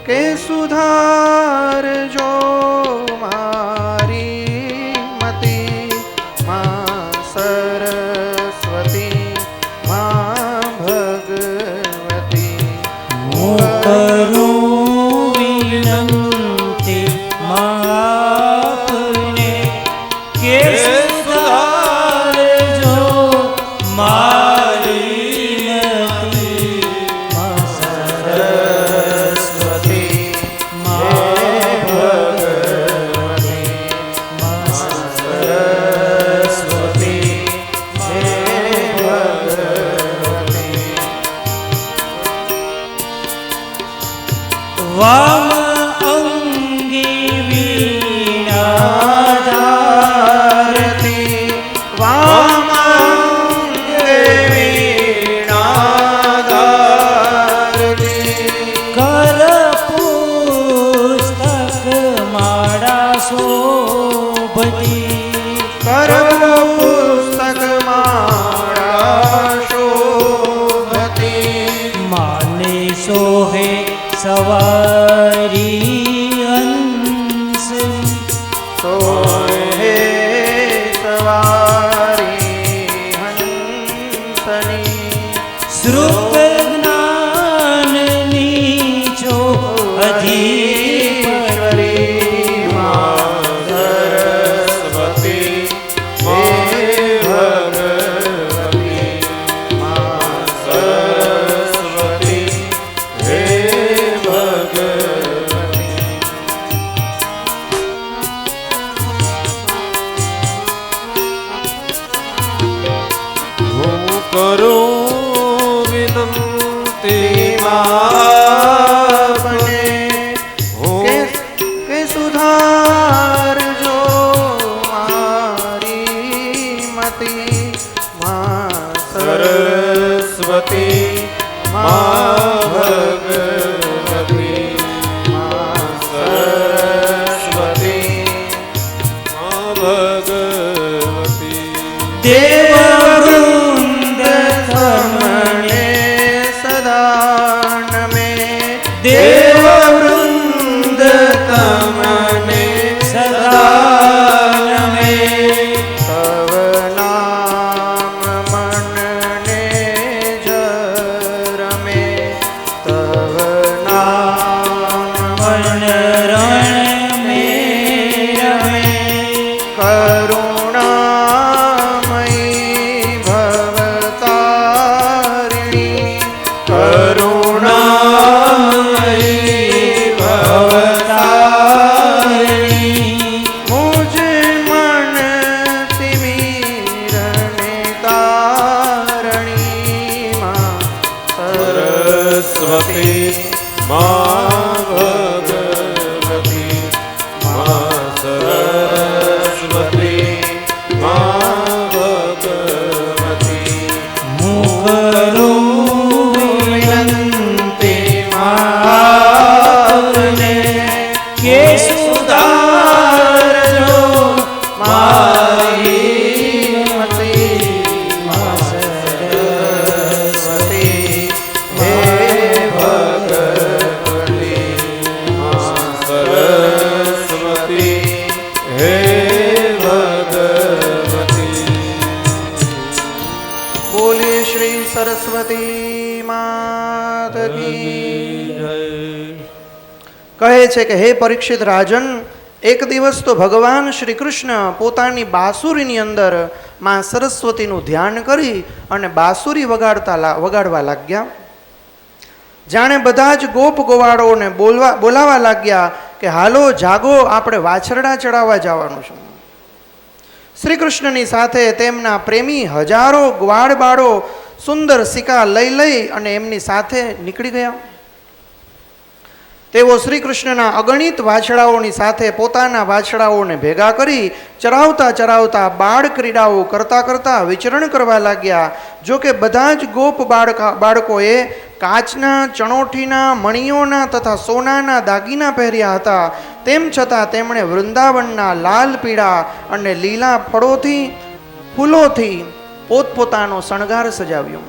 કે સુધારજો મારી મતિ માં સરસ્વતી માં ભગવતી. હું કરું વિનંતી આપને કે સુધારજો મારી મતિ માં સરસ્વતી માં ભગવતી માં સરસ્વતી વામ અંગી વીણા ધારતી વામ અંગે વીણા ધારતી. કર પુસ્તક માળા શોભતી કર પુસ્તક માળા શોભતી. માને સોહે સવારી હંસ સોહે સવારી હંસની. શ્રુત જ્ઞાનની જો અધીશ્વરી માં સરસ્વતી હે ભગવતી માં સરસ્વતી હે ભગવતી. હું કરું વિનંતી આપને હું કે સુધારજો મારી મતિ માં સરસ્વતી માં ભગવતી માં સરસ્વતી માં ભગવતી. દેવવૃંદ તમને સદા નમે. દેવવૃંદ તમને સદા નમે. તવ નામ મનને જરમે. તવ નામ મન રણ મે રમે. કરુણામયી ભવતારિણી. કરુણામયી ભવતારિણી. મુજ મન તિમિરને તારણી માં સરસ્વતી માં ભગવતી માં સરસ્વતી માં ભગવતી. હું કરું વિનંતી આપને કે સુધારજો મારી મતિ માં સરસ્વતી હે ભગવતી માં સરસ્વતી હે ભગવતી. બોલે શ્રી સરસ્વતી માત કી. કહે છે કે હે પરીક્ષિત રાજન, એક દિવસ તો ભગવાન શ્રી કૃષ્ણ પોતાની બાંસુરીની અંદર માં સરસ્વતીનું ધ્યાન કરી અને બાંસુરી વગાડવા લાગ્યા. જાણે બધા જ ગોપ ગોવાળોને બોલાવા લાગ્યા કે હાલો જાગો, આપણે વાછરડા ચડાવવા જવાનું છે. શ્રી કૃષ્ણની સાથે તેમના પ્રેમી હજારો ગ્વાડ બાળો સુંદર સિક્કા લઈ અને એમની સાથે નીકળી ગયા. તેઓ શ્રી કૃષ્ણના અગણિત વાછડાઓની સાથે પોતાના વાછડાઓને ભેગા કરી ચરાવતા ચરાવતા બાળ ક્રીડાઓ કરતા કરતા વિચરણ કરવા લાગ્યા. જો કે બધા જ ગોપ બાળકોએ કાચના ચણોઠીના મણીઓના તથા સોનાના દાગીના પહેર્યા હતા. તેમ છતાં તેમણે વૃંદાવનના લાલ પીળા અને લીલા ફળોથી ફૂલોથી પોતપોતાનો શણગાર સજાવ્યો.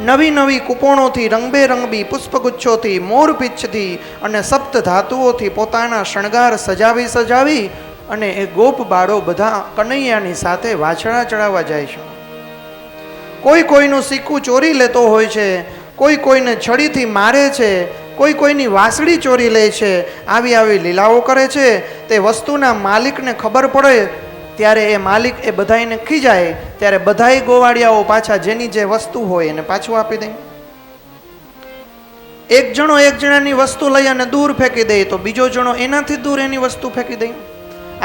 નવી નવી કૂપોણોથી રંગબેરંગી પુષ્પગુચ્છોથી મોરપીંછથી અને સપ્ત ધાતુઓથી પોતાના શણગાર સજાવી સજાવી અને એ ગોપ બાળો બધા કનૈયાની સાથે વાછડા ચડાવવા જાય છે. કોઈ કોઈનું સિક્કું ચોરી લેતો હોય છે, કોઈ કોઈને છડીથી મારે છે, કોઈ કોઈની વાંસળી ચોરી લે છે. આવી આવી લીલાઓ કરે છે. તે વસ્તુના માલિકને ખબર પડે ત્યારે એ માલિક એ બધાઈને ખીજાય ત્યારે બધાય ગોવાળિયાઓ પાછા જેની જે વસ્તુ હોય એને પાછું આપી દે. એક જણો એક જણાની વસ્તુ લઈ અને દૂર ફેંકી દે તો બીજો જણો એનાથી દૂર એની વસ્તુ ફેંકી દે.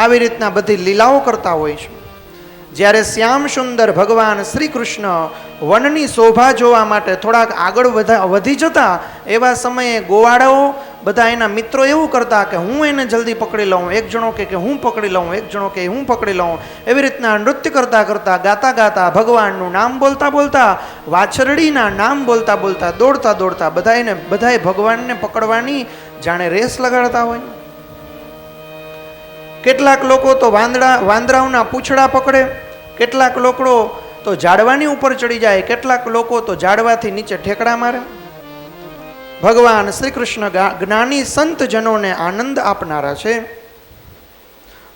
આવી રીતના બધી લીલાઓ કરતા હોય છે. જ્યારે શ્યામ સુંદર ભગવાન શ્રી કૃષ્ણ વનની શોભા જોવા માટે થોડાક આગળ વધી જતા એવા સમયે ગોવાળાઓ બધા એના મિત્રો એવું કરતા કે હું એને જલ્દી પકડી લઉં, એક જણો કે હું પકડી લઉં, એક જણો કે હું પકડી લઉં. એવી રીતના નૃત્ય કરતા કરતા ગાતા ગાતા ભગવાનનું નામ બોલતા બોલતા વાછરડીના નામ બોલતા બોલતા દોડતા દોડતા બધાએ ભગવાનને પકડવાની જાણે રેસ લગાડતા હોય. કેટલાક લોકો તો વાંદરાઓના પૂંછડા પકડે, કેટલાક લોકો તો ઝાડવાની ઉપર ચડી જાય, કેટલાક લોકો તો ઝાડવાથી નીચે ઠેકડા મારે. ભગવાન શ્રી કૃષ્ણ જ્ઞાની સંત જનોને આનંદ આપનારા છે.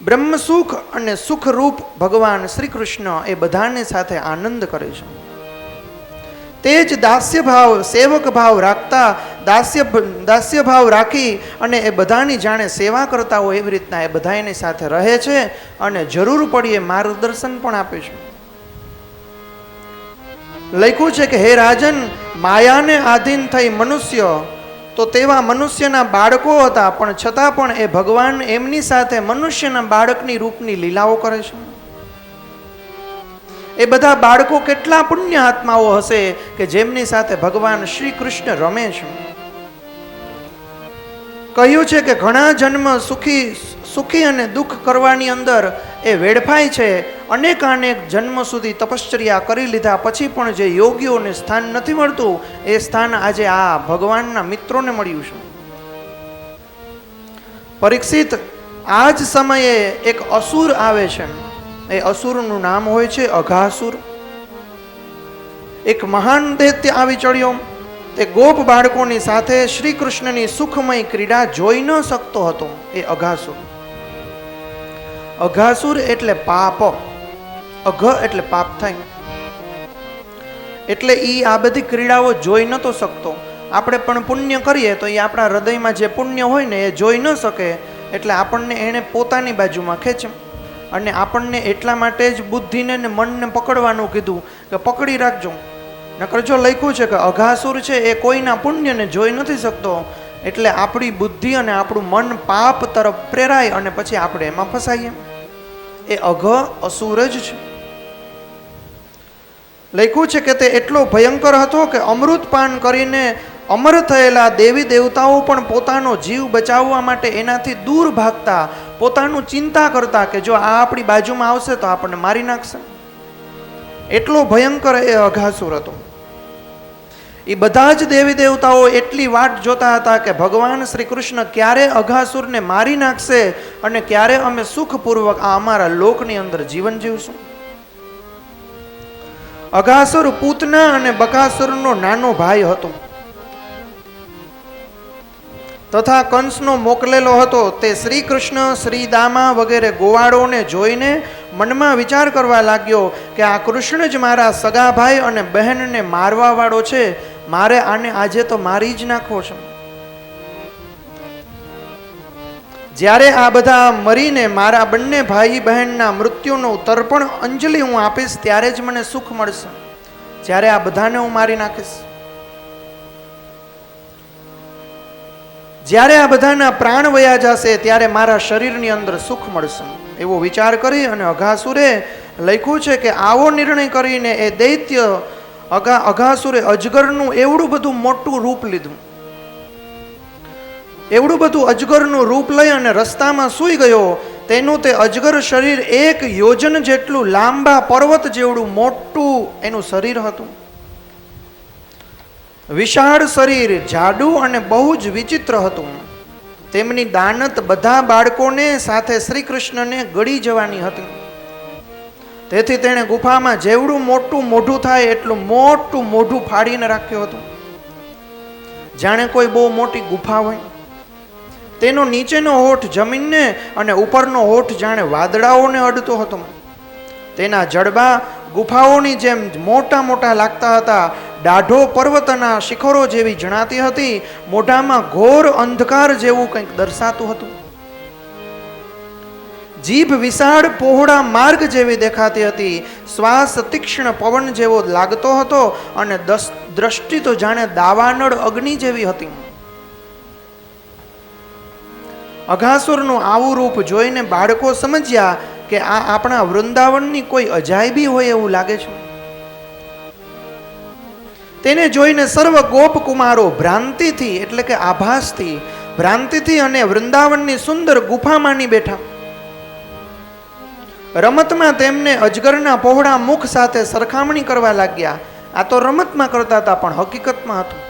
બ્રહ્મ સુખ અને સુખરૂપ ભગવાન શ્રી કૃષ્ણ એ બધાને સાથે આનંદ કરે છે. તે જ દાસ્ય ભાવ સેવક ભાવ રાખતા દાસ્ય ભાવ રાખી અને એ બધાની જાણે સેવા કરતા હોય એવી રીતના એ બધા એની સાથે રહે છે અને જરૂર પડીએ માર્ગદર્શન પણ આપે છે. લખ્યું છે કે હે રાજન, માયાને આધીન થઈ મનુષ્ય તો તેવા મનુષ્યના બાળકો હતા, પણ છતાં પણ એ ભગવાન એમની સાથે મનુષ્યના બાળકની રૂપની લીલાઓ કરે છે. એ બધા બાળકો કેટલા પુણ્ય આત્માઓ હશે કે જેમની સાથે ભગવાન શ્રી કૃષ્ણ રમે છે. કહ્યું છે કે ઘણા જન્મ સુખી અને દુઃખ કરવાની અંદર એ વેડફાય છે. અનેક જન્મ સુધી તપશ્ચર્યા કરી લીધા પછી પણ જે યોગીઓને સ્થાન નથી મળતું એ સ્થાન આજે આ ભગવાનના મિત્રોને મળ્યું છે. પરીક્ષિત, આ જ સમયે એક અસુર આવે છે. એ અસુરનું નામ હોય છે અઘાસુર. એક મહાન દૈત્ય આવી ચડ્યો. તે ગોપ બાળકોની સાથે શ્રી કૃષ્ણની સુખમય ક્રીડા જોઈ ન શકતો હતો. એ અઘાસુર. અઘાસુર એટલે પાપ. અઘ એટલે પાપ થાય. એટલે ઈ આ બધી ક્રીડાઓ જોઈ નતો શકતો. આપણે પણ પુણ્ય કરીએ તો એ આપણા હૃદયમાં જે પુણ્ય હોય ને એ જોઈ ન શકે, એટલે આપણને એણે પોતાની બાજુમાં ખેંચે. અને આપણને એટલા માટે જ બુદ્ધિને ને મનને પકડવાનું કીધું કે પકડી રાખજો. નકર જો લખ્યું છે કે અઘાસુર છે એ કોઈના પુણ્યને જોઈ નથી શકતો, એટલે આપણી બુદ્ધિ અને આપણું મન પાપ તરફ પ્રેરાય અને પછી આપણે એમાં ફસાઈએ. એ અઘ અસુર જ છે. લખ્યું છે કે તે એટલો ભયંકર હતો કે અમૃતપાન કરીને અમર થયેલા દેવી દેવતાઓ પણ પોતાનો જીવ બચાવવા માટે એનાથી દૂર ભાગતા, પોતાનું ચિંતા કરતા કે જો આ આપણી બાજુમાં આવશે તો આપણને મારી નાખશે. એટલો ભયંકર એ અઘાસુર હતો. એ બધા જ દેવી દેવતાઓ એટલી વાટ જોતા હતા કે ભગવાન શ્રી કૃષ્ણ ક્યારે અઘાસુરને મારી નાખશે અને ક્યારે અમે સુખપૂર્વક આ અમારા લોકની અંદર જીવન જીવશું. અઘાસુર પૂતના અને બકાસુરનો નાનો ભાઈ હતો તથા કંસનો મોકલેલો હતો. તે શ્રી કૃષ્ણ, શ્રીદામા વગેરે ગોવાળોને જોઈને મનમાં વિચાર કરવા લાગ્યો કે આ કૃષ્ણ જ મારા સગા ભાઈ અને બહેનને મારવા વાળો છે. મારે આને આજે તો મારી જ નાખવો છે. જ્યારે આ બધા મરીને મારા બંને ભાઈ બહેનના મૃત્યુનું તર્પણ અંજલિ હું આપીશ ત્યારે જ મને સુખ મળશે. જ્યારે આ બધાને હું મારી નાખીશ, જ્યારે આ બધાના પ્રાણ વયા જશે ત્યારે મારા શરીરની અંદર સુખ મળશે. એવો વિચાર કરી અને અઘાસુરે લખ્યું છે કે આવો નિર્ણય કરીને એ દૈત્ય અઘાસુરે અજગરનું એવડું બધું મોટું રૂપ લીધું. એવડું બધું અજગરનું રૂપ લઈ અને રસ્તામાં સૂઈ ગયો. તેનું તે અજગર શરીર 1 યોજન જેટલું લાંબા પર્વત જેવડું મોટું એનું શરીર હતું. વિશાળ શરીર, જાડું અને બહુ જ વિચિત્ર હતું. તેમની દાનત બધા બાળકોને સાથે શ્રી કૃષ્ણને ગળી જવાની હતી. તેથી તેણે ગુફામાં જેવડું મોટું મોઢું થાય એટલું મોટું મોઢું ફાડીને રાખ્યું હતું, જાણે કોઈ બહુ મોટી ગુફા હોય. તેનો નીચેનો હોઠ જમીનને અને ઉપરનો હોઠ જાણે વાદળાઓને અડતો હતો. તેના જડબા ગુફાઓની જેમ મોટા મોટા લાગતા હતા, દાઢો પર્વતના શિખરો જેવી જણાતી હતી, મોઢામાં ઘોર અંધકાર જેવું કંઈક દર્શાતું હતું. જીભ વિશાળ પહોળા માર્ગ જેવી દેખાતી હતી, શ્વાસ તીક્ષ્ણ પવન જેવો લાગતો હતો અને દ્રષ્ટિ તો જાણે દાવાનળ અગ્નિ જેવી હતી. અઘાસુરનું આવું રૂપ જોઈને બાળકો સમજ્યા કે આ આપણા વૃંદાવનની કોઈ અજાયબી હોય એવું લાગે છે. તેને જોઈને સર્વ ગોપકુમારો ભ્રાંતિથી એટલે કે આભાસથી, ભ્રાંતિથી અને વૃંદાવનની સુંદર ગુફા માની બેઠા. રમતમાં તેમને અજગરના પહોળા મુખ સાથે સરખામણી કરવા લાગ્યા. આ તો રમતમાં કરતા હતા, પણ હકીકતમાં હતું.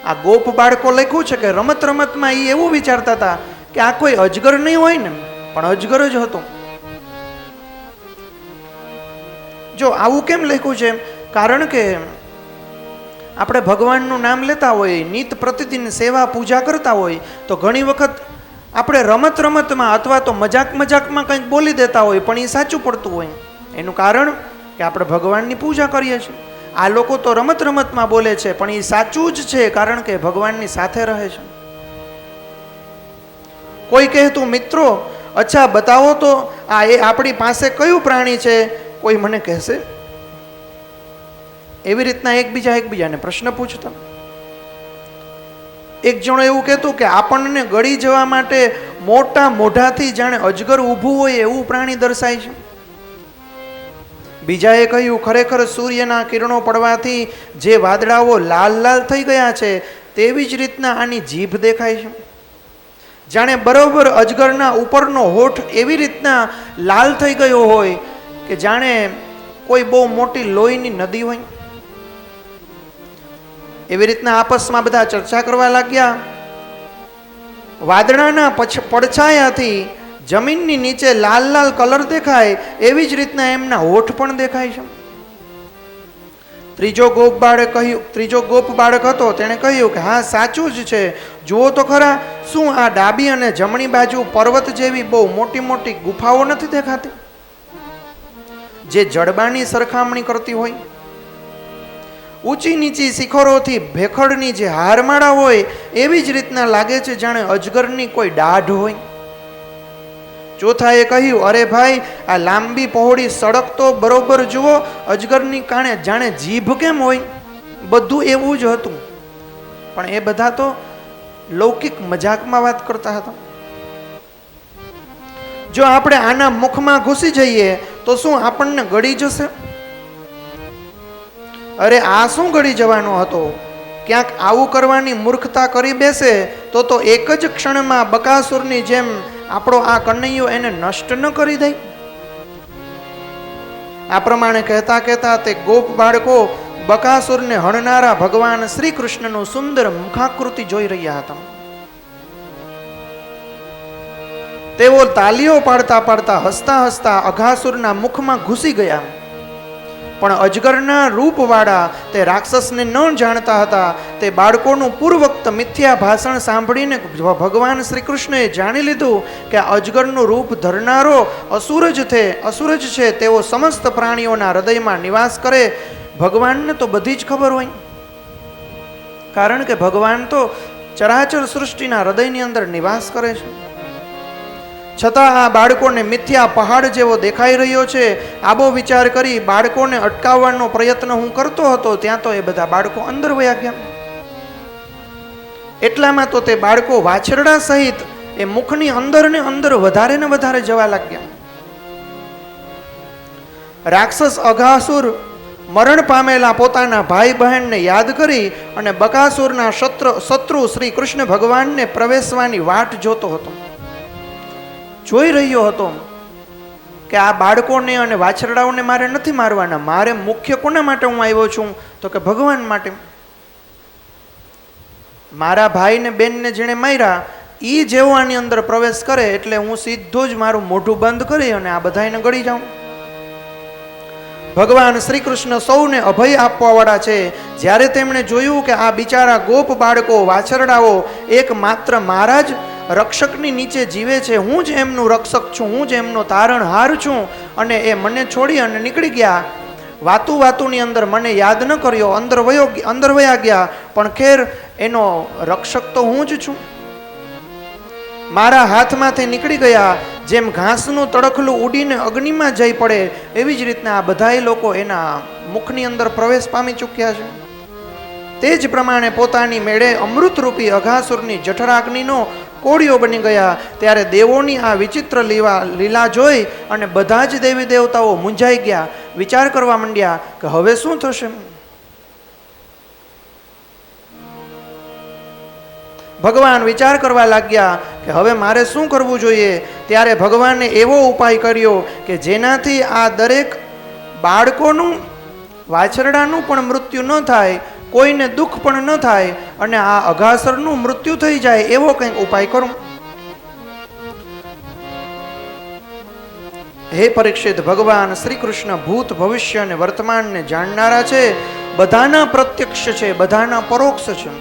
આ ગોપ બાળકો લખ્યું છે કે રમત રમતમાં એ એવું વિચારતા હતા કે આ કોઈ અજગર નહીં હોય ને, પણ અજગર જ હતો. જો આવું કેમ લખ્યું છે? કારણ કે આપણે ભગવાનનું નામ લેતા હોય, નિત પ્રતિદિન સેવા પૂજા કરતા હોય, તો ઘણી વખત આપણે રમત રમતમાં અથવા તો મજાક મજાકમાં કંઈક બોલી દેતા હોય, પણ એ સાચું પડતું હોય. એનું કારણ કે આપણે ભગવાનની પૂજા કરીએ છીએ. આ લોકો તો રમત રમતમાં બોલે છે, પણ એ સાચું જ છે, કારણ કે ભગવાનની સાથે રહે છે. કોઈ કહેતું, મિત્રો અચ્છા બતાવો તો આ એ આપણી પાસે કયું પ્રાણી છે, કોઈ મને કહેશે? એવી રીતના એકબીજાને પ્રશ્ન પૂછતા. એક જણો એવું કહેતું કે આપણને ગળી જવા માટે મોટા મોઢાથી જાણે અજગર ઊભું હોય એવું પ્રાણી દર્શાય છે. બીજાએ કહ્યું, ખરેખર સૂર્યના કિરણો પડવાથી જે વાદળાઓ લાલ લાલ થઈ ગયા છે તેવી જ રીતના આની જીભ દેખાય છે. જાણે બરોબર અજગરના ઉપરનો હોઠ એવી રીતના લાલ થઈ ગયો હોય કે જાણે કોઈ બહુ મોટી લોહીની નદી હોય. એવી રીતના આપસમાં બધા ચર્ચા કરવા લાગ્યા. વાદળાના પડછાયાથી જમીનની નીચે લાલ લાલ કલર દેખાય એવી જ રીતના એમના હોઠ પણ દેખાય છે. ત્રીજો ગોપ બાળક હતો, તેણે કહ્યું કે હા સાચું જ છે, જુઓ તો ખરા, શું આ ડાબી અને જમણી બાજુ પર્વત જેવી બહુ મોટી મોટી ગુફાઓ નથી દેખાતી જે જડબાની સરખામણી કરતી હોય? ઊંચી નીચી શિખરોથી ભેખડની જે હારમાળા હોય એવી જ રીતના લાગે છે, જાણે અજગરની કોઈ દાઢ હોય. ચોથાએ કહ્યું, અરે ભાઈ, આ લાંબી પહોળી સડક તો બરોબર જુઓ, અજગરની કાણે જાણે જીભ કેમ હોય? બધું એવું જ હતું, પણ એ બધા તો લૌકિક મજાકમાં વાત કરતા હતા. જો આપણે આના મુખમાં ઘૂસી જઈએ તો શું આપણને ગળી જશે? અરે આ શું ગળી જવાનો હતો? ક્યાંક આવું કરવાની મૂર્ખતા કરી બેસે તો એક જ ક્ષણમાં બકાસુરની જેમ આપણો આ કનૈયો એને નષ્ટ ન કરી દે? આ પ્રમાણે કહેતા કહેતા તે ગોપ બાળકો બકાસુરને હણનારા ભગવાન શ્રી કૃષ્ણનું સુંદર મુખાકૃતિ જોઈ રહ્યા હતા. તેઓ તાલીઓ પાડતા પાડતા હસતા હસતા અઘાસુરના મુખમાં ઘૂસી ગયા. પણ અજગરના રૂપવાળા તે રાક્ષસને ન જાણતા હતા. તે બાળકોનું પૂર્વવક્ત મિથ્યા ભાષણ સાંભળીને ભગવાન શ્રી કૃષ્ણએ જાણી લીધું કે અજગરનું રૂપ ધરનારો અસુર જ છે. તેઓ સમસ્ત પ્રાણીઓના હૃદયમાં નિવાસ કરે. ભગવાનને તો બધી જ ખબર હોય, કારણ કે ભગવાન તો ચરાચર સૃષ્ટિના હૃદયની અંદર નિવાસ કરે છે. છતાં આ બાળકોને મિથ્યા પહાડ જેવો દેખાઈ રહ્યો છે. આવો વિચાર કરી બાળકોને અટકાવવાનો પ્રયત્ન હું કરતો હતો, ત્યાં તો એ બધા બાળકો અંદર વયા ગયા. એટલામાં તો તે બાળકો વાછરડા સહિત એ મુખની અંદર ને અંદર વધારે ને વધારે જવા લાગ્યા. રાક્ષસ અઘાસુર મરણ પામેલા પોતાના ભાઈ બહેનને યાદ કરી અને બકાસુરના શત્રુ શ્રી કૃષ્ણ ભગવાનને પ્રવેશવાની વાટ જોતો હતો. જોઈ રહ્યો હતો કે આ બાળકોને અને વાછરડાઓને મારે નથી મારવાના, મારે મુખ્ય કોના માટે હું આવ્યો છું? તો કે ભગવાન માટે. મારા ભાઈને બેનને જેણે માર્યા એ જેવો આની અંદર પ્રવેશ કરે એટલે હું સીધો જ મારું મોઢું બંધ કરી અને આ બધાને ગળી જાઉં. ભગવાન શ્રી કૃષ્ણ સૌને અભય આપવાવાળા છે. જ્યારે તેમણે જોયું કે આ બિચારા ગોપ બાળકો વાછરડાઓ એકમાત્ર મારા જ રક્ષકની નીચે જીવે છે, હું જ એમનું રક્ષક છું, હું જ એમનો તારણહાર છું, અને એ મને છોડી અને નીકળી ગયા. વાતુની અંદર મને યાદ ન કર્યો, અંદર વયા ગયા, પણ ખેર એનો રક્ષક તો હું જ છું. મારા હાથમાંથી નીકળી ગયા. જેમ ઘાસનું તડખલું ઉડીને અગ્નિમાં જઈ પડે એવી જ રીતના આ બધાય લોકો એના મુખની અંદર પ્રવેશ પામી ચૂક્યા છે. તે જ પ્રમાણે પોતાની મેળે અમૃતરૂપી અઘાસુરની જઠરાગ્નિનો કોળીઓ બની ગયા. ત્યારે દેવોની આ વિચિત્ર લીલા જોઈ અને બધા જ દેવી દેવતાઓ મૂંઝાઈ ગયા, વિચાર કરવા માંડ્યા કે હવે શું થશે. ભગવાન વિચાર કરવા લાગ્યા કે હવે મારે શું કરવું જોઈએ. ત્યારે ભગવાને એવો ઉપાય કર્યો કે જેનાથી આ દરેક બાળકોનું વાછરડાનું પણ મૃત્યુ ન થાય, કોઈને દુઃખ પણ ન થાય, અને આ અઘાસરનું મૃત્યુ થઈ જાય એવો કંઈક ઉપાય કરું. હે પરીક્ષિત, ભગવાન શ્રી કૃષ્ણ ભૂત ભવિષ્ય અને વર્તમાનને જાણનારા છે, બધાના પ્રત્યક્ષ છે, બધાના પરોક્ષ છે.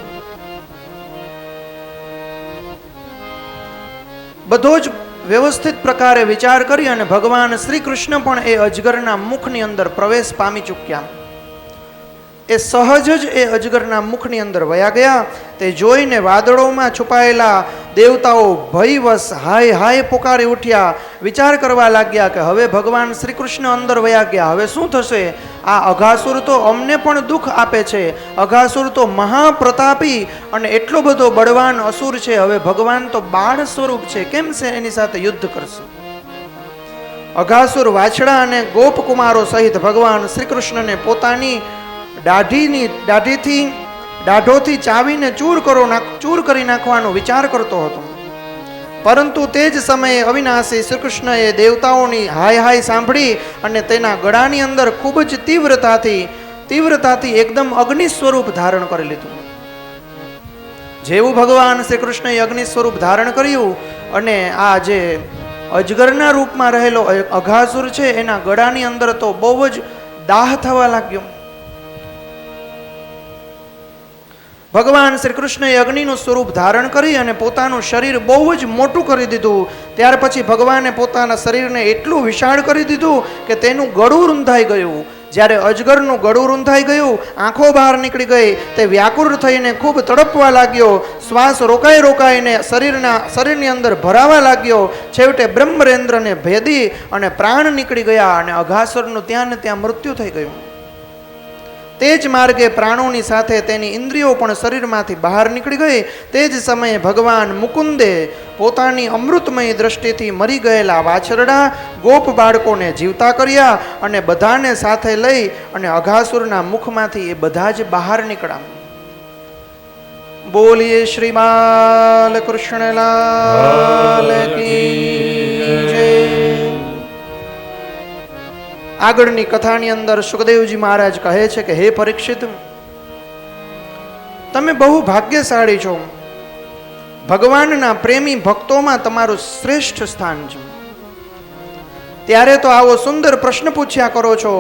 બધો જ વ્યવસ્થિત પ્રકારે વિચાર કરી અને ભગવાન શ્રી કૃષ્ણ પણ એ અજગરના મુખની અંદર પ્રવેશ પામી ચૂક્યા. એ સહજ જ એ અજગરના મુખની અંદર વયા ગયા. તે જોઈને વાદળોમાં છુપાયેલા દેવતાઓ ભયવશ હાય હાય પુકારી ઉઠ્યા, વિચાર કરવા લાગ્યા કે હવે ભગવાન શ્રી કૃષ્ણ અંદર વયા ગયા, હવે શું થશે. આ અઘાસુર તો અમને પણ દુઃખ આપે છે, અઘાસુર તો મહાપ્રતાપી અને એટલો બધો બળવાન અસુર છે, હવે ભગવાન તો બાળ સ્વરૂપ છે, કેમ છે એની સાથે યુદ્ધ કરશે. અઘાસુર વાછડા અને ગોપકુમારો સહિત ભગવાન શ્રી કૃષ્ણને પોતાની દાઢોથી ચાવીને ચૂર કરી નાખવાનો વિચાર કરતો હતો. પરંતુ તે જ સમયે અવિનાશી શ્રી કૃષ્ણએ દેવતાઓની હાય હાય સાંભળી અને તેના ગળાની અંદર ખૂબ જ તીવ્રતાથી એકદમ અગ્નિ સ્વરૂપ ધારણ કરી લીધું. જેવું ભગવાન શ્રી કૃષ્ણએ અગ્નિ સ્વરૂપ ધારણ કર્યું અને આ જે અજગરના રૂપમાં રહેલો અઘાસુર છે એના ગળાની અંદર તો બહુ જ દાહ થવા લાગ્યો. ભગવાન શ્રી કૃષ્ણએ અગ્નિનું સ્વરૂપ ધારણ કરી અને પોતાનું શરીર બહુ જ મોટું કરી દીધું. ત્યાર પછી ભગવાને પોતાના શરીરને એટલું વિશાળ કરી દીધું કે તેનું ગળું રૂંધાઈ ગયું. જ્યારે અજગરનું ગળું રૂંધાઈ ગયું, આંખો બહાર નીકળી ગઈ, તે વ્યાકુળ થઈને ખૂબ તડપવા લાગ્યો, શ્વાસ રોકાઈને શરીરની અંદર ભરાવા લાગ્યો. છેવટે બ્રહ્મરેન્દ્રને ભેદી અને પ્રાણ નીકળી ગયા અને અઘાસુરનું ત્યાં ને ત્યાં મૃત્યુ થઈ ગયું. તે જ માર્ગે પ્રાણોની સાથે તેની ઇન્દ્રિયો પણ શરીરમાંથી બહાર નીકળી ગઈ. તે જ સમયે ભગવાન મુકુંદે પોતાની અમૃતમય દ્રષ્ટિથી મરી ગયેલા વાછરડા ગોપ બાળકોને જીવતા કર્યા અને બધાને સાથે લઈ અને અઘાસુરના મુખમાંથી એ બધા જ બહાર નીકળ્યા. બોલીએ શ્રી બાલકૃષ્ણલાલ કી જય. આગળની કથાની અંદર સુખદેવજી મહારાજ કહે છે કે હે પરીક્ષિત, તમે બહુ ભાગ્યશાળી છો. ભગવાનના પ્રેમી ભક્તોમાં તમારું શ્રેષ્ઠ સ્થાન છે. ત્યારે તો આવો સુંદર પ્રશ્ન પૂછ્યા કરો છો.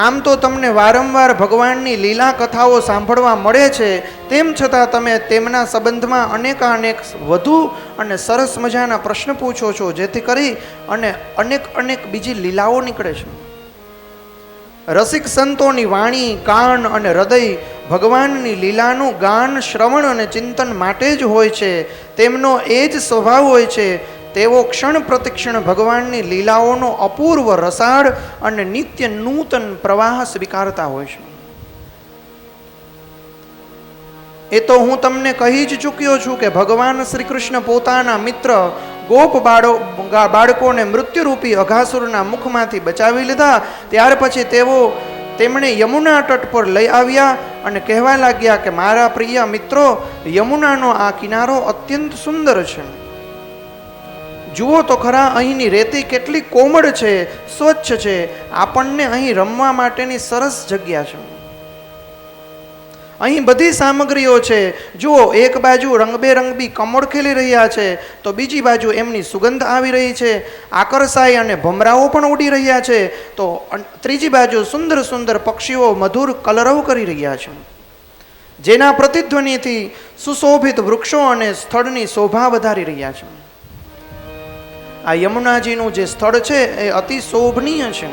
આમ તો તમને વારંવાર ભગવાનની લીલા કથાઓ સાંભળવા મળે છે, તેમ છતાં તમે તેમના સંબંધમાં અનેક વધુ અને સરસ મજાના પ્રશ્ન પૂછો છો, જેથી કરી અને અનેક બીજી લીલાઓ નીકળે છે. રસિક સંતોની વાણી, કાન અને હૃદય ભગવાનની લીલાનું ગાન, શ્રવણ અને ચિંતન માટે જ હોય છે. તેમનો એ જ સ્વભાવ હોય છે. તેઓ ક્ષણ પ્રતિક્ષણ ભગવાનની લીલાઓનો અપૂર્વ રસાળ અને નિત્ય નૂતન પ્રવાહ સ્વીકારતા હોય છે. એ તો હું તમને કહી જ ચૂક્યો છું કે ભગવાન શ્રી કૃષ્ણ પોતાના મિત્ર ગોપ બાળકોને મૃત્યુરૂપી અઘાસુરના મુખમાંથી બચાવી લીધા. ત્યાર પછી તેમણે યમુના તટ પર લઈ આવ્યા અને કહેવા લાગ્યા કે મારા પ્રિય મિત્રો, યમુનાનો આ કિનારો અત્યંત સુંદર છે. જુઓ તો ખરા, અહીંની રેતી કેટલી કોમળ છે, સ્વચ્છ છે. આપણને અહીં રમવા માટેની સરસ જગ્યા છે. અહીં બધી સામગ્રીઓ છે. જુઓ, એક બાજુ રંગબેરંગી કમળ ખીલી રહ્યા છે, તો બીજી બાજુ એમની સુગંધ આવી રહી છે. આકર્ષાય અને ભમરાઓ પણ ઉડી રહ્યા છે, તો ત્રીજી બાજુ સુંદર સુંદર પક્ષીઓ મધુર કલરવ કરી રહ્યા છે, જેના પ્રતિધ્વનિથી સુશોભિત વૃક્ષો અને સ્થળની શોભા વધારી રહ્યા છે. આ યમુનાજીનું જે સ્થળ છે એ અતિ શોભનીય છે.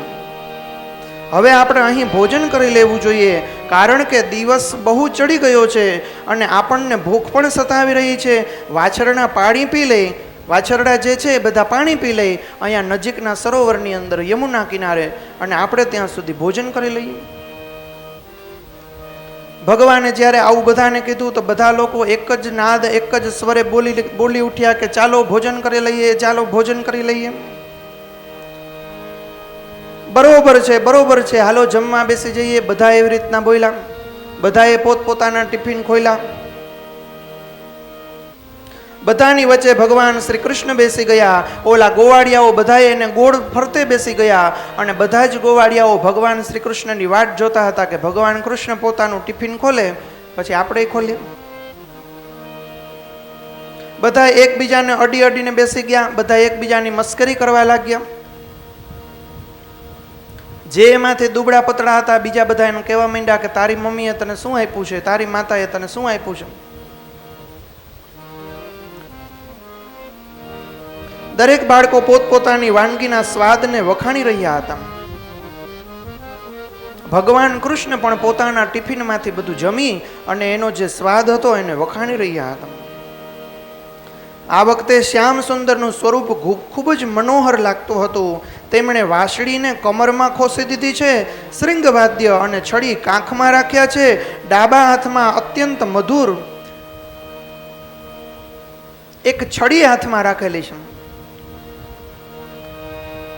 હવે આપણે અહીં ભોજન કરી લેવું જોઈએ, કારણ કે દિવસ બહુ ચડી ગયો છે અને આપણને ભૂખ પણ સતાવી રહી છે. વાછરડા પાણી પી લે, વાછરડા જે છે એ બધા પાણી પી લે અહીંયા નજીકના સરોવરની અંદર યમુના કિનારે, અને આપણે ત્યાં સુધી ભોજન કરી લઈએ. ભગવાને જ્યારે આવું બધાને કીધું તો બધા લોકો એક જ નાદ, એક જ સ્વરે બોલી ઉઠ્યા કે ચાલો ભોજન કરી લઈએ, ચાલો ભોજન કરી લઈએ. બરોબર છે, બરોબર છે, હાલો જમવા બેસી જઈએ. બધા એવી રીતના બોલ્યા. બધાએ પોતપોતાના ટિફિન ખોલ્યા. બધાની વચ્ચે ભગવાન શ્રી કૃષ્ણ બેસી ગયા. ઓલા ગોવાળિયાઓ બધાએ એને ગોળ ફરતે બેસી ગયા અને બધા જ ગોવાળિયાઓ ભગવાન શ્રી કૃષ્ણની વાટ જોતા હતા કે ભગવાન કૃષ્ણ પોતાનું ટિફિન ખોલે પછી આપણે ખોલીએ. બધા એકબીજાને અડી અડીને બેસી ગયા. બધા એકબીજાની મસ્કરી કરવા લાગ્યા. જે એમાંથી દુબળા પતળા હતા બીજા બધા એને કહેવા માંડ્યા કે તારી મમ્મીએ તને શું આપ્યું છે, તારી માતાએ તને શું આપ્યું છે. દરેક બાળકો પોતપોતાની વાનગીના સ્વાદને વખાણી રહ્યા હતા. ભગવાન કૃષ્ણ પણ પોતાના ટિફિનમાંથી બધું જમી અને એનો જે સ્વાદ હતો એને વખાણી રહ્યા હતા. આ વખતે શ્યામ સુંદરનું સ્વરૂપ ખૂબ જ મનોહર લાગતું હતું. તેમણે વાંસળીને કમરમાં ખોસી દીધી છે, શૃંગવાદ્ય અને છડી કાંખમાં રાખ્યા છે, ડાબા હાથમાં અત્યંત મધુર એક છડી હાથમાં રાખેલી છે.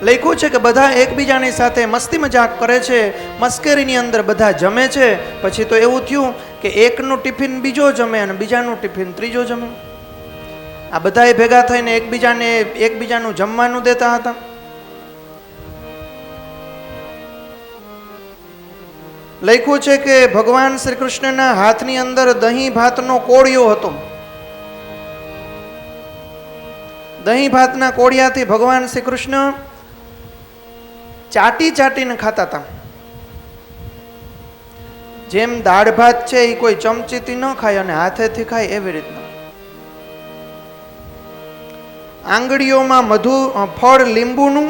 લખ્યું છે કે બધા એકબીજાની સાથે મસ્તી મજાક કરે છે, મસ્કરીની અંદર બધા જમે છે. પછી તો એવું થયું કે એકનું ટિફિન બીજો જમે અને બીજાનું ટિફિન ત્રીજો જમે. આ બધાએ ભેગા થઈને એકબીજાનું જમવાનું દેતા હતા. લખ્યું છે કે ભગવાન શ્રી કૃષ્ણના હાથની અંદર દહીં ભાતનો કોળિયો હતો. દહીં ભાતના કોળિયાથી ભગવાન શ્રી કૃષ્ણ ચાટી ચાટીને ખાતા હતા. જેમ દાળ ભાત છે એ કોઈ ચમચીથી ન ખાય અને હાથેથી ખાય એવી રીતના. આંગળીઓમાં ફળ લીંબુનું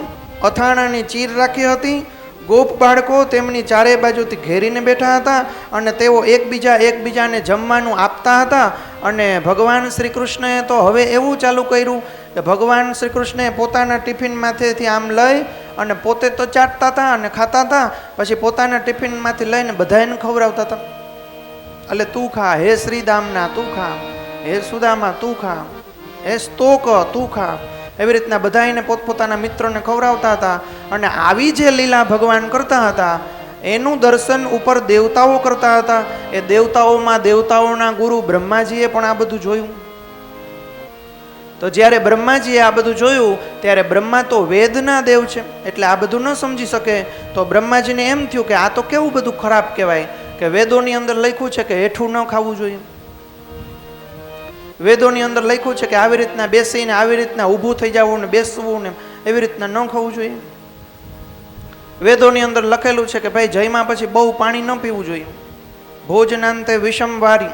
અથાણાની ચીર રાખી હતી. ગોપ બાળકો તેમની ચારે બાજુથી ઘેરીને બેઠા હતા અને તેઓ એકબીજાને જમવાનું આપતા હતા. અને ભગવાન શ્રી કૃષ્ણએ તો હવે એવું ચાલુ કર્યું કે ભગવાન શ્રી કૃષ્ણએ પોતાના ટિફિનમાંથી આમ લઈ અને પોતે તો ચાટતા હતા અને ખાતા હતા, પછી પોતાના ટિફિનમાંથી લઈને બધાને ખવડાવતા હતા. એટલે તું ખા, હે શ્રીદામના તું ખા, હે સુદામા તું ખા, હે સ્તોક તું ખા. એવી રીતના બધાને પોતપોતાના મિત્રોને ખવડાવતા હતા. અને આવી જે લીલા ભગવાન કરતા હતા એનું દર્શન ઉપર દેવતાઓ કરતા હતા. એ દેવતાઓમાં દેવતાઓના ગુરુ બ્રહ્માજીએ પણ આ બધું જોયું. તો જ્યારે બ્રહ્માજીએ આ બધું જોયું ત્યારે બ્રહ્મા તો વેદના દેવ છે એટલે આ બધું ન સમજી શકે. તો બ્રહ્માજીને એમ થયું કે આ તો કેવું બધું ખરાબ કહેવાય કે વેદોની અંદર લખ્યું છે કે હેઠું ન ખાવું જોઈએ. વેદોની અંદર લખ્યું છે કે આવી રીતના બેસીને આવી રીતના ઊભું થઈ જવું ને બેસવું ને એવી રીતના ન ખાવું જોઈએ. વેદોની અંદર લખેલું છે કે ભાઈ જયમાં પછી બહુ પાણી ન પીવું જોઈએ. ભોજનાંતે વિષમ વારી,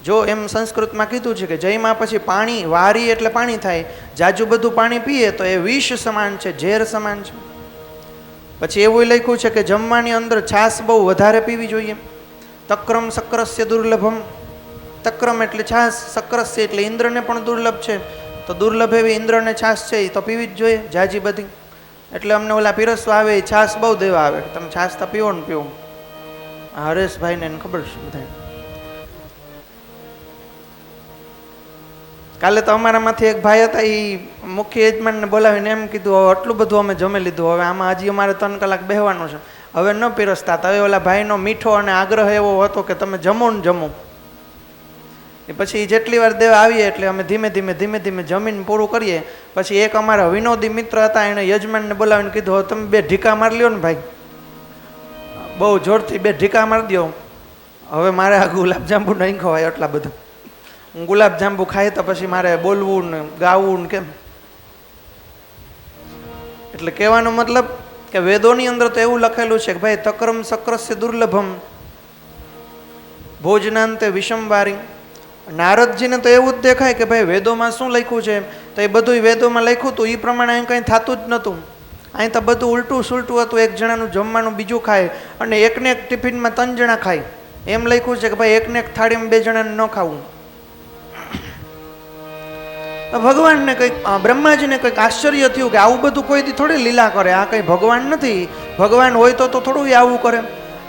જો એમ સંસ્કૃતમાં કીધું છે કે જયમાં પછી પાણી, વારી એટલે પાણી થાય, જાજુ બધું પાણી પીએ તો એ વિષ સમાન છે, ઝેર સમાન છે. પછી એવું લખ્યું છે કે જમવાની અંદર છાશ બહુ વધારે પીવી જોઈએ. તક્રમ સક્રસ્ય દુર્લભમ, તક્રમ એટલે છાશ, સક્રસ્ય એટલે ઇન્દ્રને પણ દુર્લભ છે. તો દુર્લભ એવી ઇન્દ્રને છાશ છે એ તો પીવી જ જોઈએ જાજી બધી. એટલે અમને ઓલા પીરસવા આવે એ છાશ બહુ દેવા આવે, તમે છાશ તો પીવો ને પીવો. હરેશભાઈને એને ખબર છે બધા. કાલે તો અમારામાંથી એક ભાઈ હતા એ મુખ્ય યજમાનને બોલાવીને એમ કીધું હવે આટલું બધું અમે જમી લીધું, હવે આમાં હજી અમારે 3 કલાક બેહવાનું છે, હવે ન પીરસતા. તો હવે ઓલા ભાઈનો મીઠો અને આગ્રહ એવો હતો કે તમે જમો ને જમો. એ પછી જેટલી વાર દેવા આવીએ એટલે અમે ધીમે ધીમે જમીન પૂરું કરીએ. પછી એક અમારા વિનોદી મિત્ર હતા એણે યજમાનને બોલાવીને કીધું હવે તમે 2 ઢીકા મારી લ્યો ને ભાઈ, બહુ જોરથી 2 ઢીકા મારી દો. હવે મારે આ ગુલાબજાંબુ નહીં ખવાય એટલા બધા. હું ગુલાબજાંબુ ખાય તો પછી મારે બોલવું ને ગાવું ને કેમ. એટલે કહેવાનો મતલબ કે વેદોની અંદર તો એવું લખેલું છે કે ભાઈ તક્રમ સક્રસ્ય દુર્લભમ ભોજનાંતે વિષમવારી. નારદજીને તો એવું જ દેખાય કે ભાઈ વેદોમાં શું લખ્યું છે, તો એ બધું વેદોમાં લખ્યું હતું એ પ્રમાણે અહીં કંઈ થતું જ નહોતું. અહીં તો બધું ઉલટું સુલટું હતું. એક જણાનું જમવાનું બીજું ખાય અને એકને એક ટિફિનમાં 3 જણા ખાય એમ લખ્યું છે કે ભાઈ એકને એક થાળીમાં 2 જણાને ન ખાવું. ભગવાનને કંઈક બ્રહ્માજીને કંઈક આશ્ચર્ય થયું કે આવું બધું કોઈથી થોડી લીલા કરે, આ કંઈ ભગવાન નથી. ભગવાન હોય તો થોડું આવું કરે.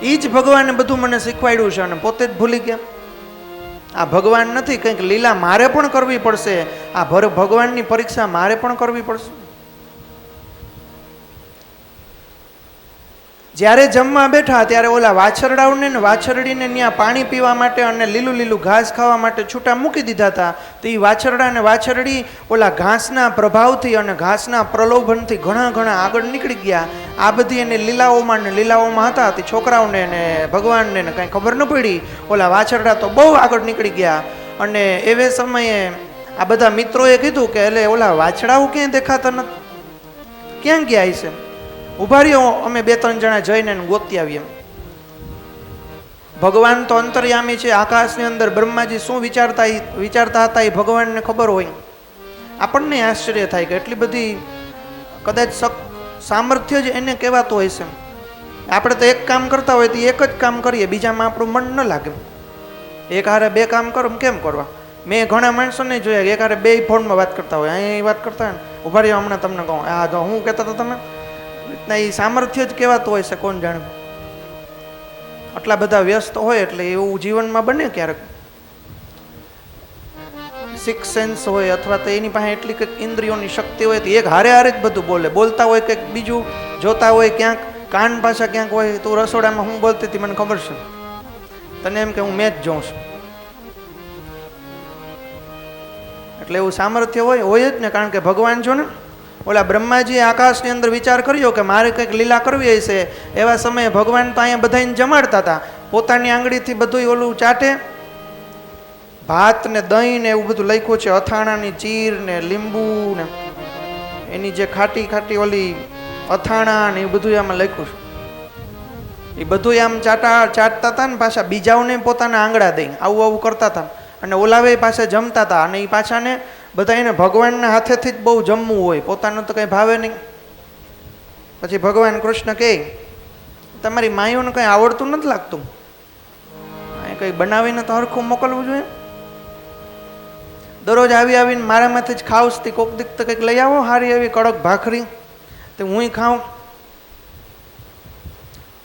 એ જ ભગવાને બધું મને શીખવાડ્યું છે અને પોતે જ ભૂલી ગયા. આ ભગવાન નથી, કંઈક લીલા મારે પણ કરવી પડશે. આ ભગવાનની પરીક્ષા મારે પણ કરવી પડશે. જ્યારે જમવા બેઠા ત્યારે ઓલા વાછરડાઓને ને વાછરડીને ત્યાં પાણી પીવા માટે અને લીલું લીલું ઘાસ ખાવા માટે છૂટા મૂકી દીધા હતા. તો એ વાછરડા અને વાછરડી ઓલા ઘાસના પ્રભાવથી અને ઘાસના પ્રલોભનથી ઘણા આગળ નીકળી ગયા. આ બધી એને લીલાઓમાં ને લીલાઓમાં હતા. તે છોકરાઓને ને ભગવાનને ને કાંઈ ખબર ન પડી. ઓલા વાછરડા તો બહુ આગળ નીકળી ગયા. અને એવે સમયે આ બધા મિત્રોએ કીધું કે એટલે ઓલા વાછડાઓ ક્યાંય દેખાતા નથી, ક્યાં ગયા હશે? ઉભા રહ્યો, અમે 2-3 જણા જઈને ગોતી આવીએ. ભગવાન તો અંતર્યામી છે. આકાશની અંદર બ્રહ્માજી શું વિચારતા હતા એ ભગવાનને ખબર હોય. આપણને આશ્ચર્ય થાય કે એટલી બધી કદાચ સામર્થ્ય જ એને કહેવાતું હોય છે. આપણે તો એક કામ કરતા હોય તો એક જ કામ કરીએ, બીજામાં આપણું મન ન લાગે. એક હારે 2 કામ કરો કેમ કરવા? મેં ઘણા માણસોને જોયા એક હારે 2 ફોનમાં વાત કરતા હોય, અહીં વાત કરતા હોય ને ઉભા રહ્યો હમણાં તમને કહું. આ જો હું કહેતા હતા તમે એ સામર્થ્ય જ કહેવાતું હોય છે, કોણ જાણે. આટલા બધા વ્યસ્ત હોય એટલે એવું જીવનમાં બને ક્યારેક. 6 સેન્સ હોય અથવા તો એની પાસે એટલી કંઈક ઇન્દ્રિયોની શક્તિ હોય તો એક હારે જ બધું બોલે. બોલતા હોય કંઈક બીજું, જોતા હોય ક્યાંક, કાન પાછા ક્યાંક હોય. તું રસોડામાં હું બોલતી હતી મને ખબર છે, તને એમ કે હું મેચ જોઉં છું. એટલે એવું સામર્થ્ય હોય જ ને. કારણ કે ભગવાન છો ને, ઓલા બ્રહ્માજીએ આકાશની અંદર વિચાર કર્યો કે મારે કંઈક લીલા કરવી હશે. એવા સમયે ભગવાન તો અહીંયા બધાને જમાડતા હતા. પોતાની આંગળીથી બધું ઓલું ચાટે. ભાત ને દહીં ને એવું બધું લખ્યું છે. અથાણાની ચીર ને લીંબુ ને એની જે ખાટી ખાટી ઓલી અથાણા ને એ બધું આમાં લખ્યું છે. એ બધું આમ ચાટતા હતા ને પાછા બીજાઓને પોતાના આંગળા દઈ આવું કરતા હતા. અને ઓલાવે પાસે જમતા હતા. અને એ પાછાને બધા એને ભગવાનના હાથેથી જ બહુ જમવું હોય, પોતાનું તો કંઈ ભાવે નહીં. પછી ભગવાન કૃષ્ણ કહે તમારી માયોને કંઈ આવડતું નથી લાગતું, કંઈ બનાવીને તો હરખું મોકલવું જોઈએ. દરરોજ આવીને મારામાંથી જ ખાવસતી કોક દીક તો કંઈક લઈ આવો સારી એવી કડક ભાખરી, તો હું ખાઉં.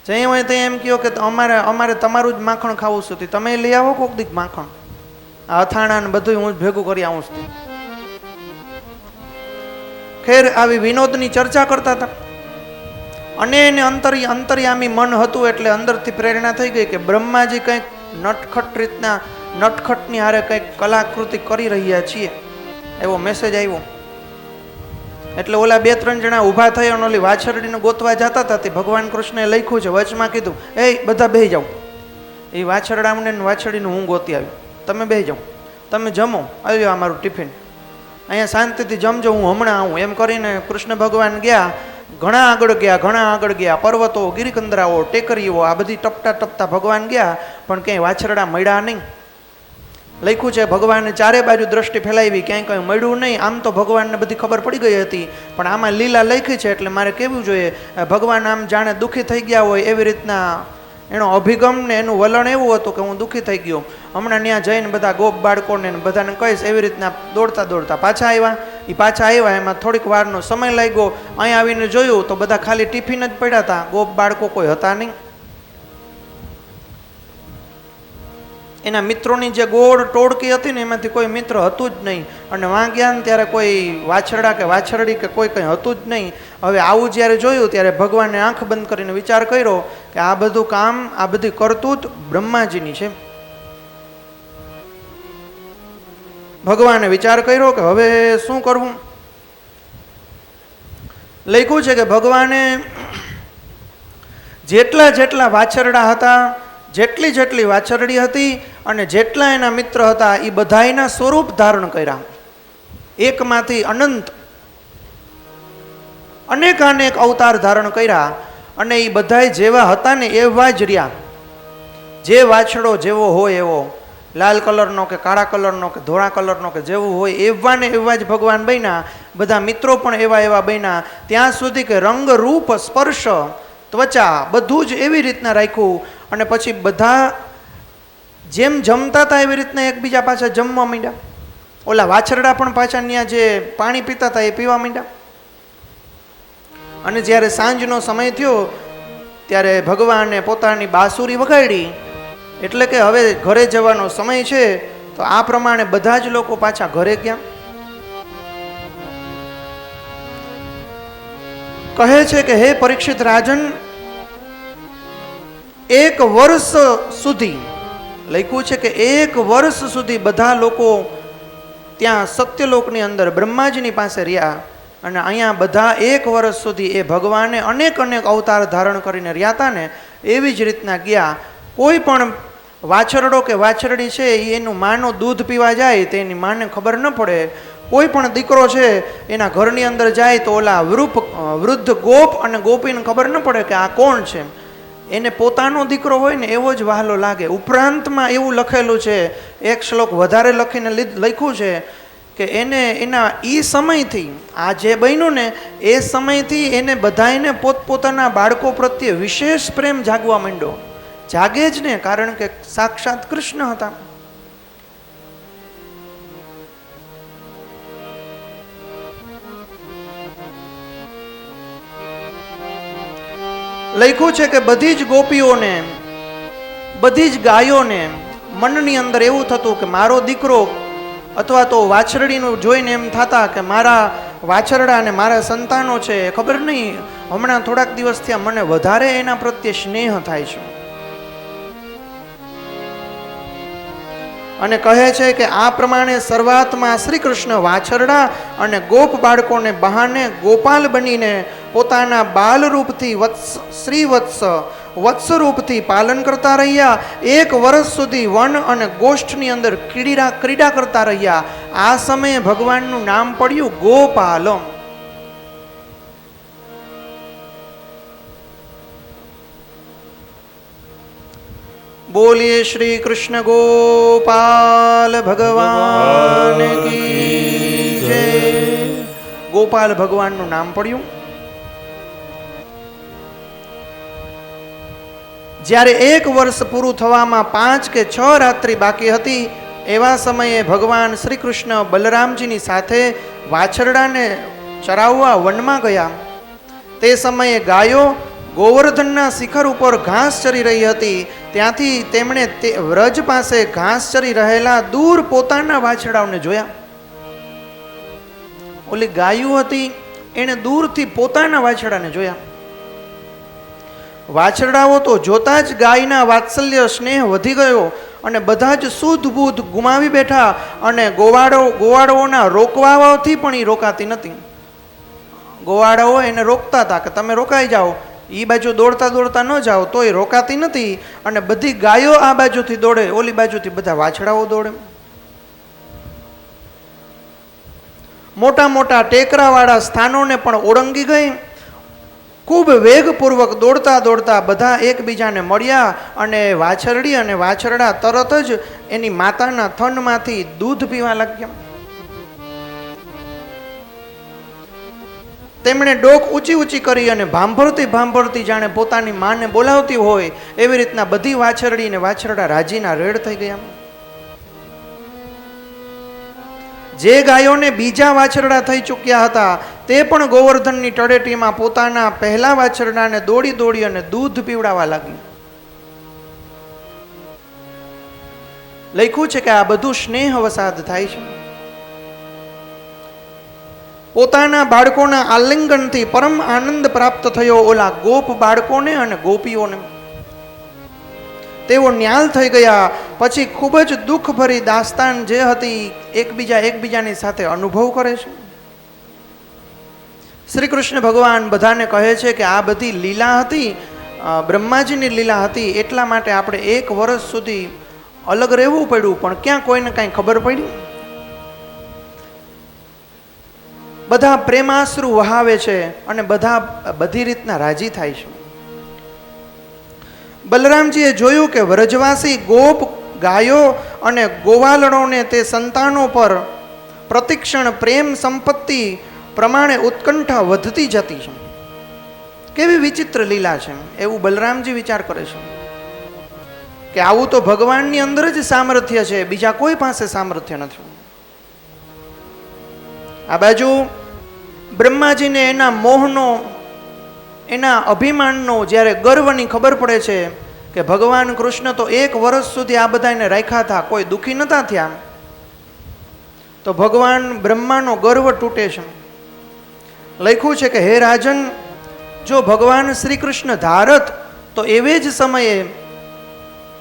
જઈ હોય તો એમ કહો કે અમારે તમારું જ માખણ ખાવું છે, તમે લઈ આવો કોક દીક માખણ. આ અથાણા ને બધું હું જ ભેગું કરી આવું છું. ખેર આવી વિનોદની ચર્ચા કરતા હતા. અને એને અંતર્યામી મન હતું એટલે અંદરથી પ્રેરણા થઈ ગઈ કે બ્રહ્માજી કંઈક નટખટની હારે કંઈક કલાકૃતિ કરી રહ્યા છીએ એવો મેસેજ આવ્યો. એટલે ઓલા 2-3 જણા ઊભા થઈ અને ઓલી વાછરડીને ગોતવા જતા હતા. તે ભગવાન કૃષ્ણએ લખ્યું છે વચમાં કીધું એ બધા બેસી જાઓ. એ વાછરડાને વાછરડીને હું ગોતી આવી, તમે બેસી જાઓ, તમે જમો, આવ્યો અમારું ટિફિન, અહીંયા શાંતિથી જમજો, હું હમણાં આવું. એમ કરીને કૃષ્ણ ભગવાન ગયા. ઘણા આગળ ગયા. પર્વતો, ગિરિકંદરાઓ, ટેકરીઓ આ બધી ટપતા ભગવાન ગયા, પણ ક્યાંય વાછરડા મળ્યા નહીં. લખ્યું છે ભગવાને ચારે બાજુ દ્રષ્ટિ ફેલાવી, ક્યાંય કંઈ મળ્યું નહીં. આમ તો ભગવાનને બધી ખબર પડી ગઈ હતી, પણ આમાં લીલા લખી છે એટલે મારે કહેવું જોઈએ. ભગવાન આમ જાણે દુઃખી થઈ ગયા હોય એવી રીતના એનો અભિગમ ને એનું વલણ એવું હતું કે હું દુઃખી થઈ ગયો. હમણાં ત્યાં જઈને બધા ગોપ બાળકોને બધાને કહીશ એવી રીતના દોડતા પાછા આવ્યા. એ પાછા આવ્યા, એમાં થોડીક વારનો સમય લાગ્યો. અહીં આવીને જોયું તો બધા ખાલી ટિફિન જ પડ્યા હતા, ગોપ બાળકો કોઈ હતા નહીં. એના મિત્રોની જે ગોળ ટોળકી હતી ને એમાંથી કોઈ મિત્ર હતું જ નહીં. અને વાં ગયા ને ત્યારે કોઈ વાછરડા કે વાછરડી કે કોઈ કંઈ હતું જ નહીં. હવે આવું જ્યારે જોયું ત્યારે ભગવાને આંખ બંધ કરીને વિચાર કર્યો કે આ બધું કામ, આ બધી કરતૂત બ્રહ્માજીની છે. ભગવાને વિચાર કર્યો કે હવે શું કરવું. લખ્યું છે કે ભગવાને જેટલા વાછરડા હતા, જેટલી જેટલી વાછરડી હતી અને જેટલા એના મિત્ર હતા એ બધાયના સ્વરૂપ ધારણ કર્યા. એકમાંથી અનંત અનેક અવતાર ધારણ કર્યા અને એ બધાય જેવા હતા ને એવા જ રહ્યા. જે વાછડો જેવો હોય એવો, લાલ કલરનો કે કાળા કલરનો કે ધોળા કલરનો કે જેવું હોય એવા ને એવા જ ભગવાન બન્યા. બધા મિત્રો પણ એવા એવા બન્યા. ત્યાં સુધી કે રંગ રૂપ સ્પર્શ ત્વચા બધું જ એવી રીતના રાખ્યું. અને પછી બધા જેમ જમતા હતા એવી રીતના એકબીજા પાછા જમવા માંડ્યા. ઓલા વાછરડા પણ પાછા ત્યાં જે પાણી પીતા હતા એ પીવા માંડ્યા. અને જ્યારે સાંજનો સમય થયો ત્યારે ભગવાને પોતાની બાંસુરી વગાડી, એટલે કે હવે ઘરે જવાનો સમય છે. તો આ પ્રમાણે બધા જ લોકો પાછા ઘરે ગયા. કહે છે કે હે પરીક્ષિત રાજન, 1 વર્ષ સુધી લખ્યું છે કે 1 વર્ષ સુધી બધા લોકો ત્યાં સત્યલોકની અંદર બ્રહ્માજીની પાસે રહ્યા. અને અહીંયા બધા 1 વર્ષ સુધી એ ભગવાને અનેક અવતાર ધારણ કરીને રહ્યા હતા ને એવી જ રીતના ગયા. કોઈ પણ વાછરડો કે વાછરડી છે એનું માનું દૂધ પીવા જાય તો એની માને ખબર ન પડે. કોઈ પણ દીકરો છે એના ઘરની અંદર જાય તો ઓલા વૃદ્ધ ગોપ અને ગોપીને ખબર ન પડે કે આ કોણ છે. એને પોતાનો દીકરો હોય ને એવો જ વહાલો લાગે. ઉપરાંતમાં એવું લખેલું છે, એક શ્લોક વધારે લખીને લખ્યું છે કે એને એના એ સમયથી આ જે બન્યું ને એ સમયથી એને બધાને પોતપોતાના બાળકો પ્રત્યે વિશેષ પ્રેમ જાગવા માંડ્યો. જાગે જ ને, કારણ કે સાક્ષાત કૃષ્ણ હતા. લખ્યું છે કે બધી જ ગોપીઓને, બધી જ ગાયોને મનની અંદર એવું થતું કે મારો દીકરો અથવા તો વાછરડીનું જોઈને એમ થતા કે મારા વાછરડા અને મારા સંતાનો છે, ખબર નહીં હમણાં થોડાક દિવસથી મને વધારે એના પ્રત્યે સ્નેહ થાય છે. અને કહે છે કે આ પ્રમાણે શરૂઆતમાં શ્રી કૃષ્ણ વાછરડા અને ગોપ બાળકોને બહાને ગોપાલ બનીને પોતાના બાલ રૂપથી વત્સ રૂપથી પાલન કરતા રહ્યા. 1 વર્ષ સુધી વન અને ગોષ્ઠની અંદર ક્રીડા કરતા રહ્યા. આ સમયે ભગવાનનું નામ પડ્યું ગોપાલ. બોલીએ શ્રી કૃષ્ણ ગોપાલ ભગવાન કી જય. ગોપાલ ભગવાનનું નામ પડ્યું. જ્યારે 1 વર્ષ પૂરું થવામાં 5 કે 6 રાત્રિ બાકી હતી એવા સમયે ભગવાન શ્રી કૃષ્ણ બલરામજીની સાથે વાછરડાને ચરાવવા વનમાં ગયા. તે સમયે ગાયો ગોવર્ધનના શિખર ઉપર ઘાસ ચરી રહી હતી. ત્યાંથી તેમણે તે વ્રજ પાસે ઘાસ ચરી રહેલા દૂર પોતાના વાછરડાઓને જોયા. ઓલી ગાયો હતી એણે દૂરથી પોતાના વાછરડાને જોયા. વાછરડાઓ તો જોતા જ ગાયના વાત્સલ્ય સ્નેહ વધી ગયો અને બધા જ શુદ્ધ બુદ્ધ ગુમાવી બેઠા. અને ગોવાળોના રોકવાથી પણ એ રોકાતી નથી. ગોવાળાઓ એને રોકતા હતા કે તમે રોકાઈ જાઓ, એ બાજુ દોડતા દોડતા ન જાઓ, તો એ રોકાતી નથી. અને બધી ગાયો આ બાજુથી દોડે, ઓલી બાજુથી બધા વાછડાઓ દોડે. મોટા મોટા ટેકરાવાળા સ્થાનોને પણ ઓળંગી ગઈ. ખૂબ વેગપૂર્વક દોડતા દોડતા બધા એકબીજાને મળ્યા અને વાછરડી અને વાછરડા તરત જ એની માતાના થનમાંથી દૂધ પીવા લાગ્યા. તેમણે ડોક ઊંચી કરી અને ભાંભરતી જાણે પોતાની માને બોલાવતી હોય એવી રીતના બધી વાછરડી અને વાછરડા રાજીના રેડ થઈ ગયા. જે ગાયોને બીજા વાછરડા થઈ ચૂક્યા હતા તે પણ ગોવર્ધનની તળેટીમાં પોતાના પહેલા વાછરડાને દોડી અને દૂધ પીવડાવવા લાગી. લખ્યું છે કે આ બધું સ્નેહ વસાદ થાય છે. પોતાના બાળકોના આલિંગનથી પરમ આનંદ પ્રાપ્ત થયો ઓલા ગોપ બાળકોને અને ગોપીઓને. તેઓ ન્યાલ થઈ ગયા. પછી ખૂબ જ દુઃખભરી દાસ્તાન જે હતી એકબીજાની સાથે અનુભવ કરે છે. શ્રી કૃષ્ણ ભગવાન બધાને કહે છે કે આ બધી લીલા હતી બ્રહ્માજીની લીલા હતી એટલા માટે આપણે 1 વર્ષ સુધી અલગ રહેવું પડ્યું, પણ ક્યાં કોઈને કાંઈ ખબર પડી? બધા પ્રેમાશ્રુ વહાવે છે અને બધા બધી રીતના રાજી થાય છે. બલરામજીએ જોયું કે વ્રજવાસી ગોપ ગાયો અને ગોવાલણોને તે સંતાનો પર પ્રતિક્ષણ પ્રેમ સંપત્તિ પ્રમાણે ઉત્કંઠા વધતી જતી છે. કેવી વિચિત્ર લીલા છે એવું બલરામજી વિચાર કરે છે કે આવું તો ભગવાનની અંદર જ સામર્થ્ય છે, બીજા કોઈ પાસે સામર્થ્ય નથી. આ બાજુ બ્રહ્માજીને એના મોહનો, એના અભિમાનનો, જ્યારે ગર્વની ખબર પડે છે કે ભગવાન કૃષ્ણ તો 1 વર્ષ સુધી આ બધાને રાખ્યા હતા, કોઈ દુઃખી નતા થયા, તો ભગવાન બ્રહ્માનો ગર્વ તૂટે છે. લખ્યું છે કે હે રાજન, જો ભગવાન શ્રી કૃષ્ણ ધારત તો એવે જ સમયે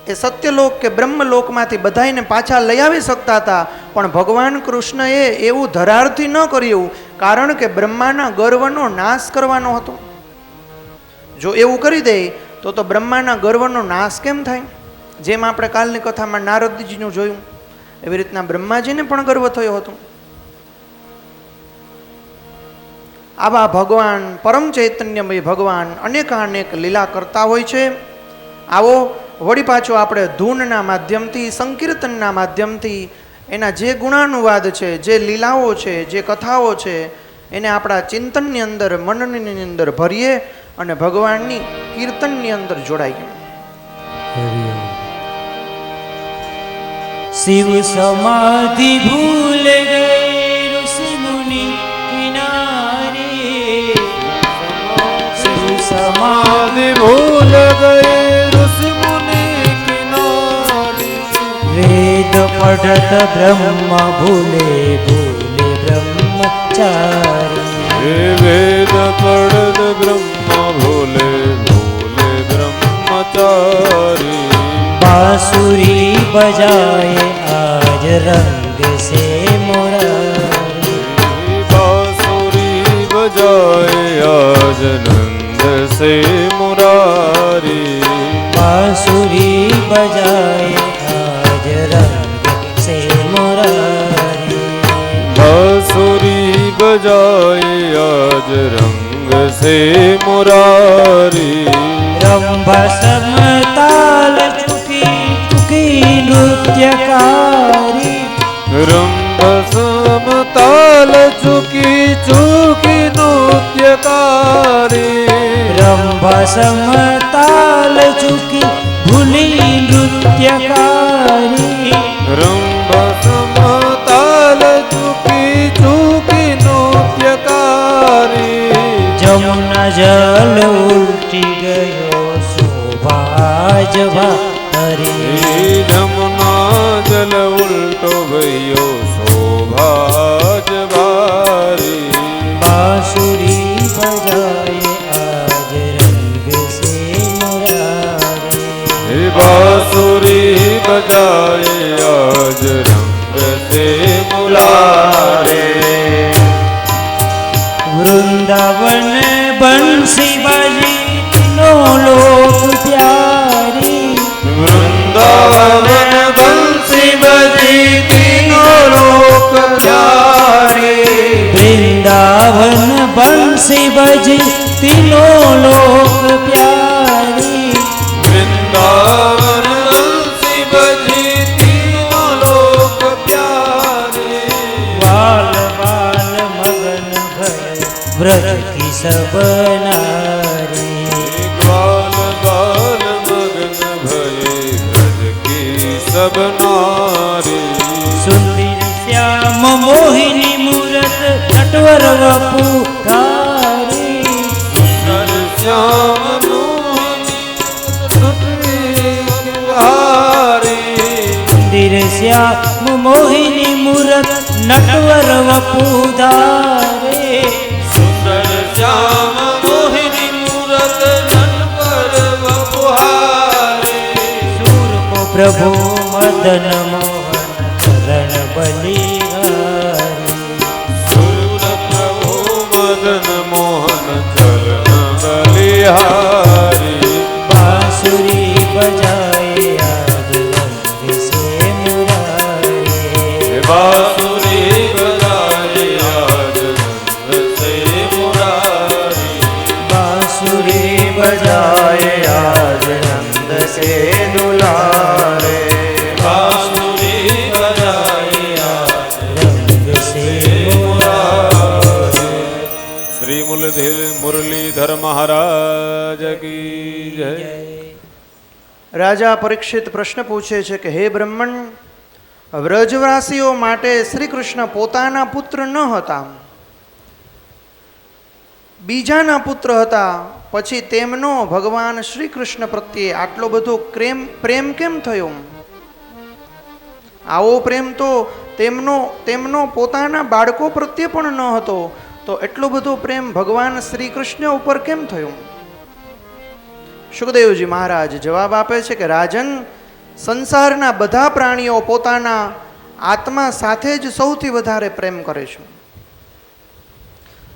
એ સત્યલોક કે બ્રહ્મલોકમાંથી બધાને પાછા લઈ આવી શકતા હતા, પણ ભગવાન કૃષ્ણએ એવું ધરારથી ન કર્યું, કારણ કે બ્રહ્માના ગર્વનો નાશ કરવાનો હતો. જો એવું કરી દે તો બ્રહ્માના ગર્વનો નાશ કેમ થાય? જેમ આપણે કાલની કથામાં નારદજીનું જોયું, એવી રીતના બ્રહ્માજીને પણ ગર્વ થયો હતો. આવા ભગવાન, પરમ ચૈતન્યમય ભગવાન અનેક લીલા કરતા હોય છે. આવો વળી પાછો આપણે ધૂનના માધ્યમથી, સંકીર્તનના માધ્યમથી એના જે ગુણાનુવાદ છે, જે લીલાઓ છે, જે કથાઓ છે, એને આપણા ચિંતનની અંદર, મનનની અંદર ભરીએ અને ભગવાનની કીર્તનની અંદર જોડાઈએ. શિવ સમાધિ ભૂલ ગયે ઋષિ મુનિ કિનારે, શિવ સમાધિ ભૂલ ગયે ઋષિ મુનિ કિનારે, વેદ પઢત બ્રહ્મ ભૂલે ભૂલે બ્રહ્મચારી, વેદ પઢત બ્રહ્મ ભૂલે ભૂલે બ્રહ્મચારી, बांसुरी बजाए आज रंग से मुरारी, बांसुरी बजाए आज नंद से मुरारी, बांसुरी बजाए आज रंग से मुरारी, बांसुरी बजाए आज रंग से मुरारी, रंभा समताल नृत्यकारी, रंभ समताल चुकी चुकी नृत्यकारी, रंभा समताल चुकी भूली नृत्यकारी, रंभ समताल चुकी चुकी नृत्यकारी, जमुना जल उल्टी गयो शोभा जवारी, जमुना जल उल्टो गयो शोभा जवारी, बांसुरी बजाए आज रंग से मुरारी, बांसुरी बजाए आज रंग से मुरारी, वृंदावन बंसी बजी तीनों लोक प्यारी, वृंदावन बंसी बजी तीनों लोक प्यारी, वृंदावन बंसी बजी तीनों लोक प्यारी, वृंदावन बंसी बजी तीनों लोक प्यारी, बाल बाल मगन भय व्रज की सब नारी, ग्वाल बाल मगन भये व्रज की सब नारी, सुंदर श्याम मोहिनी मूरत नटवर वपुधारी, सुंदर श्याम मोहिनी सुंदरी, सुंदर श्याम मोहिनी मूरत नटवर वपुधारी, सुंदर श्याम मोहिनी मूरत नटवर वपुहारी, सूर को प्रभु मदन मोहन चरण बलिहारी, सूर प्रभु मदन मोहन चरण बलिहारी, बांसुरी बजाए आज रंग से मुरारी बांसुरी बजाए आज नंद से दुलारे बांसुरी बजाए आज रंग से मुरारी श्री मुरलीधर महाराज की जय રાજા પરીક્ષિત પ્રશ્ન પૂછે છે કે હે બ્રહ્મણ, વ્રજવાસીઓ માટે શ્રી કૃષ્ણ પોતાના પુત્ર ન હતા, બીજાના પુત્ર હતા, પછી તેમનો ભગવાન શ્રી કૃષ્ણ પ્રત્યે આટલો બધો પ્રેમ કેમ થયો? આવો પ્રેમ તો તેમનો પોતાના બાળકો પ્રત્યે પણ ન હતો, તો એટલો બધો પ્રેમ ભગવાન શ્રી કૃષ્ણ ઉપર કેમ થયો? સુખદેવજી મહારાજ જવાબ આપે છે કે રાજન, સંસારના બધા પ્રાણીઓ પોતાના આત્મા સાથે જ સૌથી વધારે પ્રેમ કરે છે.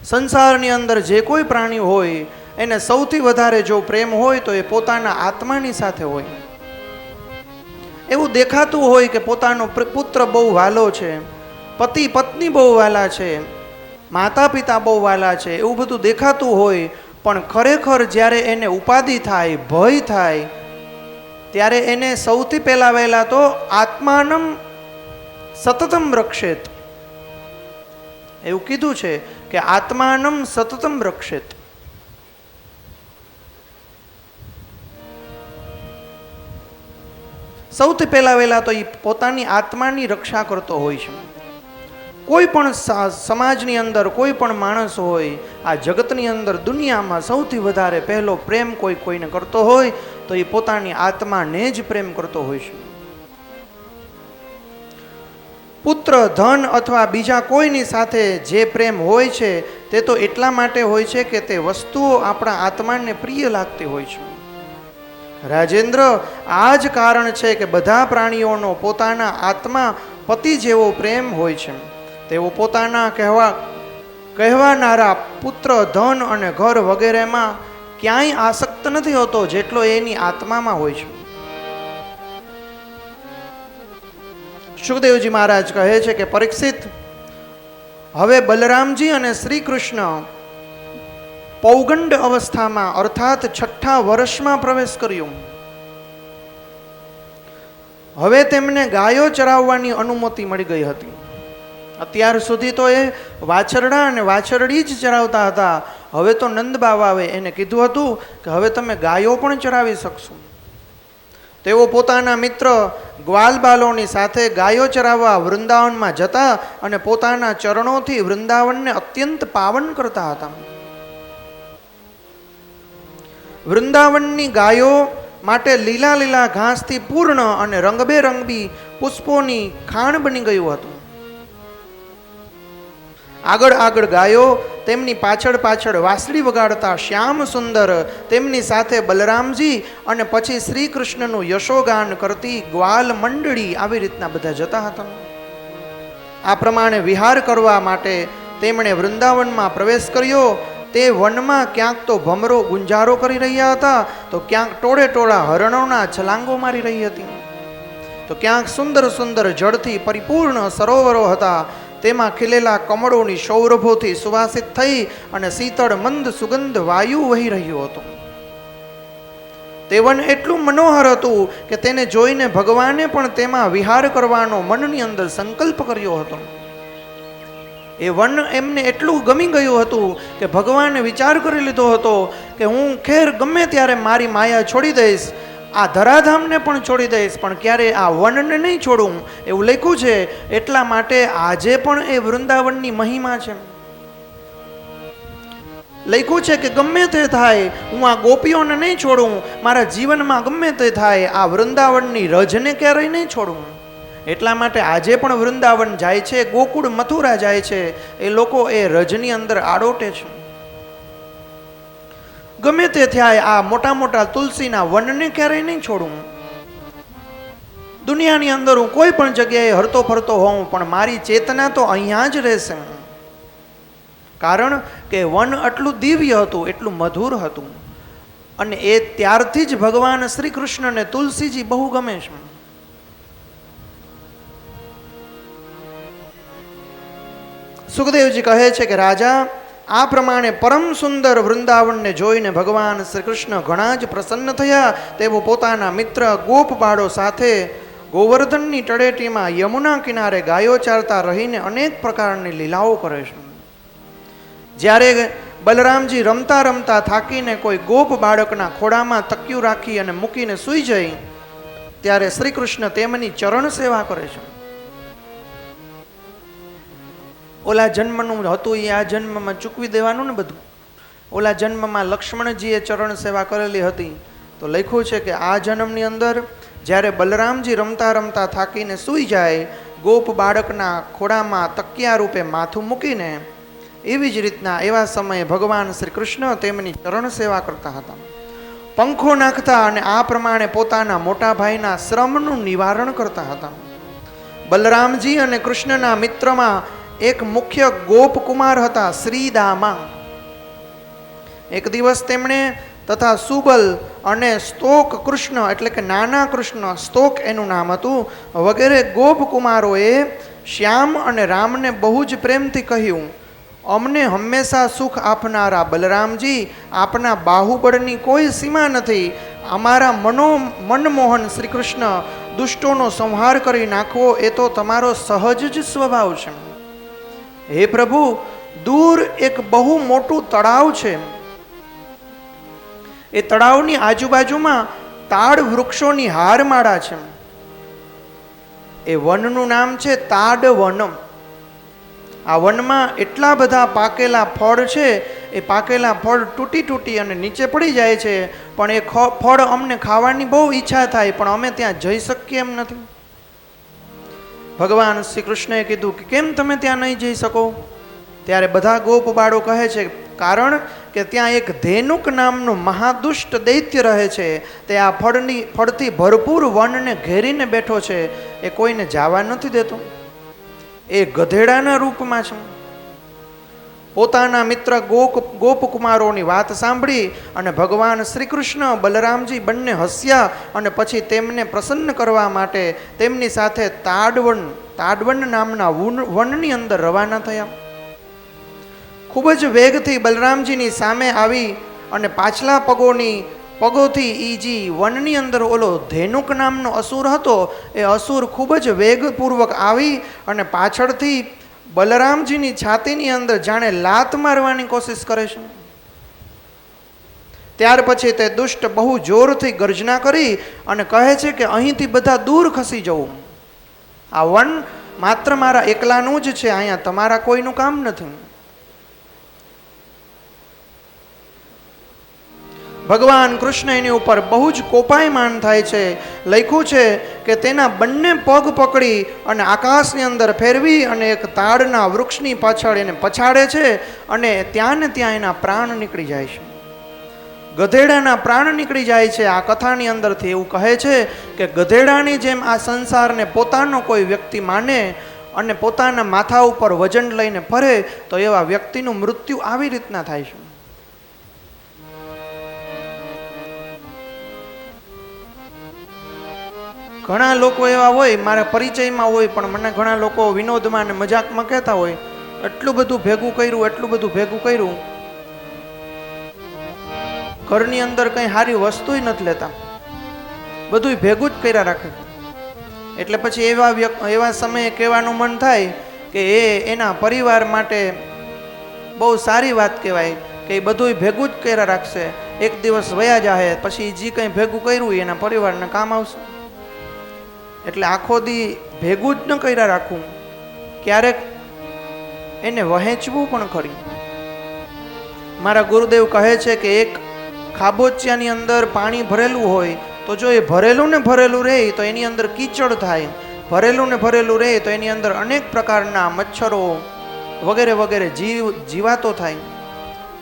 સંસારની અંદર જે કોઈ પ્રાણી હોય એને સૌથી વધારે જો પ્રેમ હોય તો એ પોતાના આત્માની સાથે હોય. એવું દેખાતું હોય કે પોતાનો પુત્ર બહુ વાલો છે, પતિ પત્ની બહુ વાલા છે, માતા પિતા બહુ વાલા છે, એવું બધું દેખાતું હોય, પણ ખરેખર જ્યારે એને ઉપાધિ થાય, ભય થાય, ત્યારે એને સૌથી પહેલા વહેલા તો આત્માનમ સતતમ રક્ષેત, એવું કીધું છે કે આત્માનમ સતતમ રક્ષેત. સૌથી પહેલા વહેલા તો એ પોતાની આત્માની રક્ષા કરતો હોય છે. કોઈ પણ સમાજની અંદર કોઈ પણ માણસ હોય, આ જગતની અંદર દુનિયામાં સૌથી વધારે પહેલો પ્રેમ કોઈને કરતો હોય તો એ પોતાની આત્માને જ પ્રેમ કરતો હોય છે. પુત્ર, ધન અથવા બીજા કોઈની સાથે જે પ્રેમ હોય છે તે તો એટલા માટે હોય છે કે તે વસ્તુઓ આપણા આત્માને પ્રિય લાગતી હોય છે. રાજેન્દ્ર, આ જ કારણ છે કે બધા પ્રાણીઓનો પોતાના આત્મા પતિ જેવો પ્રેમ હોય છે. તેઓ પોતાના કહેવાનારા પુત્ર, ધન અને ઘર વગેરેમાં ક્યાંય આસક્ત નથી હોતો જેટલો એની આત્મામાં હોય છે. સુખદેવજી મહારાજ કહે છે કે પરીક્ષિત, હવે બલરામજી અને શ્રી કૃષ્ણ પૌગંડ અવસ્થામાં અર્થાત 6ઠા વર્ષમાં પ્રવેશ કર્યો. હવે તેમને ગાયો ચરાવવાની અનુમતિ મળી ગઈ હતી. અત્યાર સુધી તો એ વાછરડા અને વાછરડી જ ચરાવતા હતા. હવે તો નંદ બાવાએ એને કીધું હતું કે હવે તમે ગાયો પણ ચરાવી શકશો. તેઓ પોતાના મિત્ર ગ્વાલબાલોની સાથે ગાયો ચરાવવા વૃંદાવનમાં જતા અને પોતાના ચરણોથી વૃંદાવનને અત્યંત પાવન કરતા હતા. વૃંદાવનની ગાયો માટે લીલા લીલા ઘાસથી પૂર્ણ અને રંગબેરંગી પુષ્પોની ખાણ બની ગયું હતું. આગળ આગળ ગાયો, તેમની પાછળ પાછળ વાંસળી વગાડતા શ્યામ સુંદર, તેમની સાથે બલરામજી અને પછી શ્રી કૃષ્ણનું યશોગાન કરતી ગ્વાલ મંડળી, આવી રીતના બધા જતા હતા. આ પ્રમાણે વિહાર કરવા માટે તેમણે વૃંદાવનમાં પ્રવેશ કર્યો. તે વનમાં ક્યાંક તો ભમરો ગુંજારો કરી રહ્યા હતા, તો ક્યાંક ટોળે ટોળા હરણોના છલાંગો મારી રહી હતી, તો ક્યાંક સુંદર સુંદર જળથી પરિપૂર્ણ સરોવરો હતા. તેમાં ખીલેલા કમળોની સૌરભોથી સુવાસિત થઈ અને શીતળ મંદ સુગંધ વાયુ વહી રહ્યો હતો. તે વન એટલું મનોહર હતું કે તેને જોઈને ભગવાને પણ તેમાં વિહાર કરવાનો મનની અંદર સંકલ્પ કર્યો હતો. એ વન એમને એટલું ગમી ગયું હતું કે ભગવાને વિચાર કરી લીધો હતો કે હું ખેર ગમે ત્યારે મારી માયા છોડી દઈશ, આ ધરાધામને પણ છોડી દઈશ, પણ ક્યારે આ વનને નહીં છોડું, એવું લખ્યું છે. એટલા માટે આજે પણ એ વૃંદાવનની મહિમા છે. લખ્યું છે કે ગમે તે થાય હું આ ગોપીઓને નહીં છોડું, મારા જીવનમાં ગમે તે થાય આ વૃંદાવનની રજને ક્યારેય નહીં છોડું. એટલા માટે આજે પણ વૃંદાવન જાય છે, ગોકુળ મથુરા જાય છે, એ લોકો એ રજની અંદર આડોટે છે. ગમે તે થાય આ મોટા મોટા તુલસીના વનને ક્યારેય નહીં છોડું. દુનિયાની અંદર હું કોઈ પણ જગ્યાએ હરતો ફરતો હોઉં, પણ મારી ચેતના તો અહીંયા જ રહેશે. કારણ કે વન આટલું દિવ્ય હતું, એટલું મધુર હતું, અને એ ત્યારથી જ ભગવાન શ્રી કૃષ્ણને તુલસીજી બહુ ગમે છે. સુખદેવજી કહે છે કે રાજા, આ પ્રમાણે પરમ સુંદર વૃંદાવનને જોઈને ભગવાન શ્રી કૃષ્ણ ઘણા જ પ્રસન્ન થયા. તેઓ પોતાના મિત્ર ગોપ બાળો સાથે ગોવર્ધનની તળેટીમાં યમુના કિનારે ગાયો ચારતા રહીને અનેક પ્રકારની લીલાઓ કરે છે. જ્યારે બલરામજી રમતા રમતા થાકીને કોઈ ગોપ બાળકના ખોળામાં તકિયું રાખી અને મૂકીને સૂઈ જાય, ત્યારે શ્રી કૃષ્ણ તેમની ચરણ સેવા કરે છે. ઓલા જન્મનું હતું એ આ જન્મમાં ચૂકવી દેવાનું ને બધું. ઓલા જન્મમાં લક્ષ્મણજીએ ચરણ સેવા કરેલી હતી, તો લખ્યું છે કે આ જન્મની અંદર જ્યારે બલરામજી રમતા રમતા થાકીને સૂઈ જાય, ગોપ બાળકના ખોળામાં તકિયા રૂપે માથું મૂકીને, એવી જ રીતના એવા સમયે ભગવાન શ્રી કૃષ્ણ તેમની ચરણ સેવા કરતા હતા, પંખો નાખતા અને આ પ્રમાણે પોતાના મોટા ભાઈના શ્રમનું નિવારણ કરતા હતા. બલરામજી અને કૃષ્ણના મિત્રમાં એક મુખ્ય ગોપકુમાર હતા, શ્રીદામા. એક દિવસ તેમણે તથા સુબલ અને સ્તોક કૃષ્ણ એટલે કે નાના કૃષ્ણ, સ્તોક એનું નામ હતું, વગેરે ગોપકુમારોએ શ્યામ અને રામને બહુ જ પ્રેમથી કહ્યું, અમને હંમેશા સુખ આપનારા બલરામજી, આપના બાહુબળની કોઈ સીમા નથી. અમારા મનમોહન શ્રી કૃષ્ણ દુષ્ટોનો સંહાર કરી નાખવો એ તો તમારો સહજ જ સ્વભાવ છે. હે પ્રભુ, દૂર એક બહુ મોટું તળાવ છે. એ તળાવની આજુબાજુમાં તાડ વૃક્ષોની હારમાળા છે. એ વનનું નામ છે તાડ વન. આ વનમાં એટલા બધા પાકેલા ફળ છે, એ પાકેલા ફળ તૂટી તૂટી અને નીચે પડી જાય છે, પણ એ ફળ અમને ખાવાની બહુ ઈચ્છા થાય, પણ અમે ત્યાં જઈ શકીએ એમ નથી. ભગવાન શ્રી કૃષ્ણએ કીધું કે કેમ તમે ત્યાં નહીં જઈ શકો? ત્યારે બધા ગોપ બાળો કહે છે, કારણ કે ત્યાં એક ધેનુક નામનું મહાદુષ્ટ દૈત્ય રહે છે. તે આ ફળથી ભરપૂર વનને ઘેરીને બેઠો છે, એ કોઈને જવા નથી દેતો. એ ગધેડાના રૂપમાં છે. પોતાના મિત્ર ગોપકુમારોની વાત સાંભળી અને ભગવાન શ્રી કૃષ્ણ બલરામજી બંને હસ્યા અને પછી તેમને પ્રસન્ન કરવા માટે તેમની સાથે તાડવન નામના વનની અંદર રવાના થયા. ખૂબ જ વેગથી બલરામજીની સામે આવી અને પાછલા પગોથી ઈજી વનની અંદર ઓલો ધેનુક નામનો અસુર હતો, એ અસુર ખૂબ જ વેગપૂર્વક આવી અને પાછળથી બલરામજીની છાતીની અંદર જાણે લાત મારવાની કોશિશ કરે છે. ત્યાર પછી તે દુષ્ટ બહુ જોરથી ગર્જના કરી અને કહે છે કે અહીંથી બધા દૂર ખસી જવું. આ વન માત્ર મારા એકલાનું જ છે, અહીંયા તમારા કોઈનું કામ નથી. ભગવાન કૃષ્ણ એની ઉપર બહુ જ કોપાયમાન થાય છે. લખ્યું છે કે તેના બંને પગ પકડી અને આકાશની અંદર ફેરવી અને એક તાડના વૃક્ષની પાછળ એને પછાડે છે અને ત્યાં ને ત્યાં એના પ્રાણ નીકળી જાય છે. ગધેડાના પ્રાણ નીકળી જાય છે. આ કથાની અંદરથી એવું કહે છે કે ગધેડાની જેમ આ સંસારને પોતાનો કોઈ વ્યક્તિ માને અને પોતાના માથા ઉપર વજન લઈને ફરે, તો એવા વ્યક્તિનું મૃત્યુ આવી રીતના થાય છે. ઘણા લોકો એવા હોય, મારા પરિચયમાં હોય, પણ મને ઘણા લોકો વિનોદમાં અને મજાકમાં કહેતા હોય, એટલું બધું ભેગું કર્યું, ઘરની અંદર કંઈ સારી વસ્તુય નથી લેતા, બધું ભેગું જ કર્યા રાખે. એટલે પછી એવા સમયે કહેવાનું મન થાય કે એના પરિવાર માટે બહુ સારી વાત કહેવાય કે એ બધું ભેગું જ કર્યા રાખશે, એક દિવસ વયા જાહે, પછી જે કંઈ ભેગું કર્યું એના પરિવારને કામ આવશે. એટલે આખો દી ભેગું જ ન કર્યા રાખવું, ક્યારેક એને વહેંચવું પણ ખરી. મારા ગુરુદેવ કહે છે કે એક ખાબોચિયાની અંદર પાણી ભરેલું હોય તો જો એ ભરેલું ને ભરેલું રહે તો એની અંદર કીચડ થાય, ભરેલું ને ભરેલું રહે તો એની અંદર અનેક પ્રકારના મચ્છરો વગેરે વગેરે જીવાતો થાય.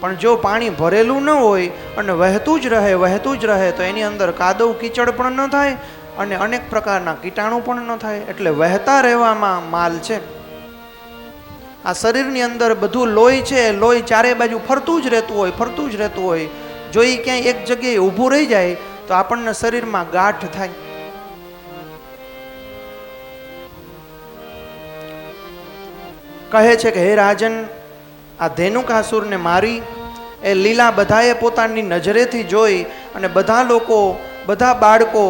પણ જો પાણી ભરેલું ન હોય અને વહેતું જ રહે તો એની અંદર કાદવ કીચડ પણ ન થાય અને અનેક પ્રકારના કીટાણુ પણ ન થાય. એટલે વહેતા રહેવામાં માલ છે. આ શરીરની અંદર બધું લોહી છે, લોહી ચારે બાજુ ફરતું જ રહેતું હોય. જો એ ક્યાંય એક જગ્યાએ ઊભું રહી જાય તો આપણને શરીરમાં ગાંઠ થાય. કહે છે કે હે રાજન, આ ધેનુકાસુરને મારી એ લીલા બધાએ પોતાની નજરેથી જોઈ અને બધા લોકો, બધા બાળકો,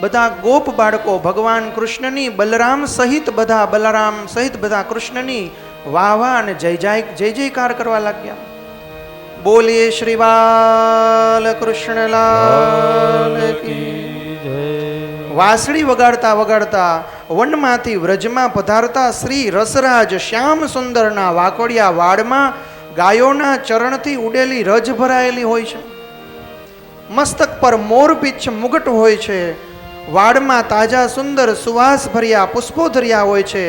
બધા ગોપ બાળકો ભગવાન કૃષ્ણની બલરામ સહિત બધા કૃષ્ણની વાહ વાહ અને જય જયકાર કરવા લાગ્યા. બોલીએ શ્રી બાલ કૃષ્ણલાલ કી. વાંસળી વગાડતા વગાડતા વનમાંથી વ્રજમાં પધારતા શ્રી રસરાજ શ્યામ સુંદરના વાકોડિયા વાડમાં ગાયોના ચરણથી ઉડેલી રજ ભરાયેલી હોય છે. મસ્તક પર મોરપીંછ મુગટ હોય છે. વાડમાં તાજા સુંદર સુવાસ ભર્યા પુષ્પો ધર્યા હોય છે.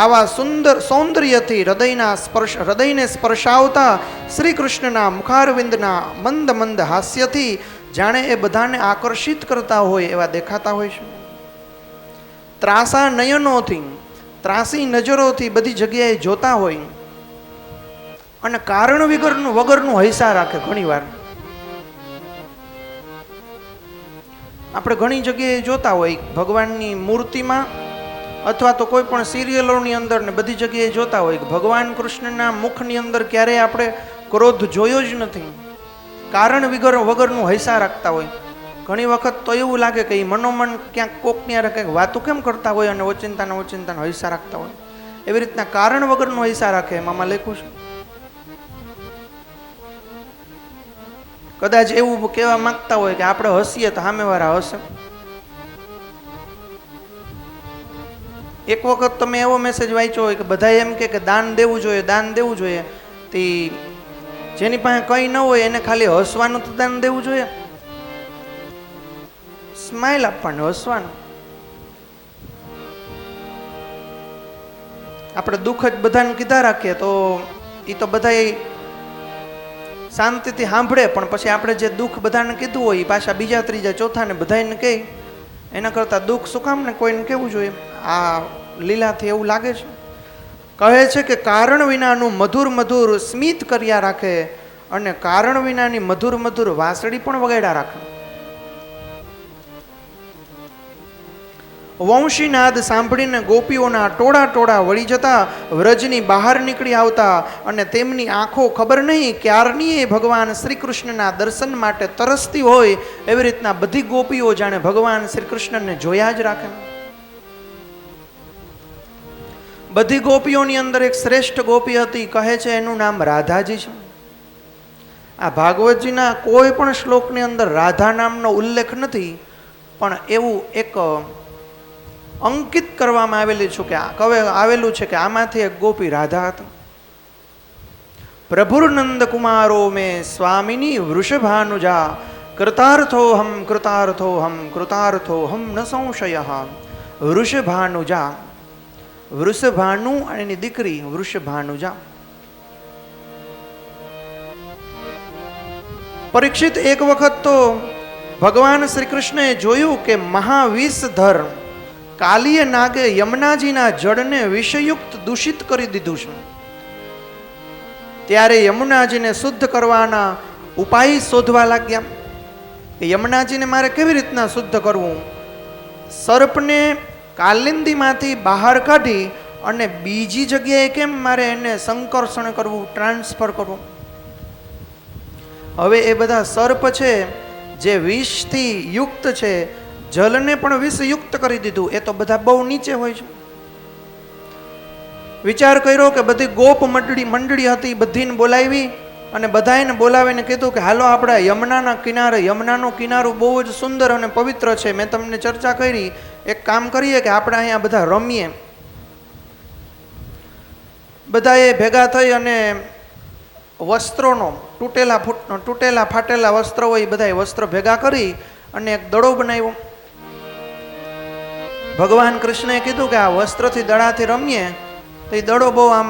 આવા સુંદર સૌંદર્યથી હૃદયને સ્પર્શાવતા શ્રી કૃષ્ણના મુખારવિંદના મંદ મંદ હાસ્યથી જાણે એ બધાને આકર્ષિત કરતા હોય એવા દેખાતા હોય છે. ત્રાસા નયનોથી, ત્રાસી નજરોથી બધી જગ્યાએ જોતા હોય અને કારણ વગરનું હૈસા રાખે. ઘણીવાર આપણે ઘણી જગ્યાએ જોતા હોય ભગવાનની મૂર્તિમાં અથવા તો કોઈ પણ સિરિયલોની અંદર ને બધી જગ્યાએ જોતા હોય ભગવાન કૃષ્ણના મુખની અંદર ક્યારેય આપણે ક્રોધ જોયો જ નથી. કારણ વગરનું હૈસા રાખતા હોય. ઘણી વખત તો એવું લાગે કે એ મનોમન ક્યાંક કોકની યારે કંઈક વાતો કેમ કરતા હોય અને ઓચિંતાના હૈસા રાખતા હોય. એવી રીતના કારણ વગરનું હૈસા રાખે. એમાં લખ્યું છે. કદાચ એવું કહેવા માંગતા હોય કે આપણે હસીએ તો સામેવાળા હશે. એક વખત તમે એવો મેસેજ વાંચ્યો હોય કે બધા એમ કે દાન દેવું જોઈએ તે જેની પાસે કંઈ ન હોય એને ખાલી હસવાનું તો દાન દેવું જોઈએ. સ્માઇલ આપવાનું, હસવાનું. આપણે દુઃખ જ બધાને કીધા રાખીએ તો એ તો બધા શાંતિથી સાંભળે, પણ પછી આપણે જે દુઃખ બધાને કીધું હોય એ પાછા બીજા ત્રીજા ચોથાને બધાને કહે. એના કરતાં દુઃખ શું કામ ને કોઈને કહેવું જોઈએ. આ લીલાથી એવું લાગે છે. કહે છે કે કારણ વિનાનું મધુર મધુર સ્મિત કર્યા રાખે અને કારણ વિનાની મધુર મધુર વાંસળી પણ વગાડ્યા રાખે. વંશીનાદ સાંભળીને ગોપીઓના ટોળા વળી જતા વ્રજની બહાર નીકળી આવતા અને તેમની આંખો ખબર નહીં ક્યારની ભગવાન શ્રી કૃષ્ણના દર્શન માટે તરસતી હોય એવી રીતના બધી ગોપીઓ જાણે ભગવાન શ્રી કૃષ્ણને જોયા જ રાખે. બધી ગોપીઓની અંદર એક શ્રેષ્ઠ ગોપી હતી. કહે છે એનું નામ રાધાજી છે. આ ભાગવતજીના કોઈ પણ શ્લોકની અંદર રાધા નામનો ઉલ્લેખ નથી, પણ એવું એક અંકિત કરવામાં આવેલું છે કે આમાંથી એક ગોપી રાધા હતી. પ્રભુર્નંદ કુમારો મેં સ્વામિની વૃષભાનુજા કૃતાર્થોહમ ન સંશય. વૃષભાનુજા, વૃષભાનુ અને એની દીકરી વૃષભાનુજા. પરીક્ષિત એક વખત તો ભગવાન શ્રી કૃષ્ણએ જોયું કે મહાવિષધર કાલીય નાગે યમુનાજીના જળને વિષયુક્ત દૂષિત કરી દીધું છે. ત્યારે યમુનાજીને શુદ્ધ કરવાના ઉપાય શોધવા લાગ્યા કે યમુનાજીને મારે કેવી રીતના શુદ્ધ કરવું. સર્પને કાલિંદીમાંથી બહાર કાઢી અને બીજી જગ્યાએ કેમ મારે એને સંકર્ષણ કરવું, ટ્રાન્સફર કરવું. હવે એ બધા સર્પ છે જે વિષથી યુક્ત છે, જલને પણ વિષયુક્ત કરી દીધું. એ તો બધા બહુ નીચે હોય છે. વિચાર કર્યો કે બધી ગોપ મંડળી હતી, બધીને બોલાવી અને બધાને બોલાવીને કીધું કે હાલો આપણે યમુનાના કિનારે, યમુનાનો કિનારો બહુ જ સુંદર અને પવિત્ર છે, મેં તમને ચર્ચા કરી, એક કામ કરીએ કે આપણે અહીંયા બધા રમીએ. બધાએ ભેગા થઈ અને વસ્ત્રોનો તૂટેલા ફાટેલા વસ્ત્ર હોય એ બધાએ વસ્ત્ર ભેગા કરી અને એક દડો બનાવ્યો. ભગવાન કૃષ્ણએ કીધું કે આ વસ્ત્રથી દડાથી રમીએ તો એ દડો બહુ આમ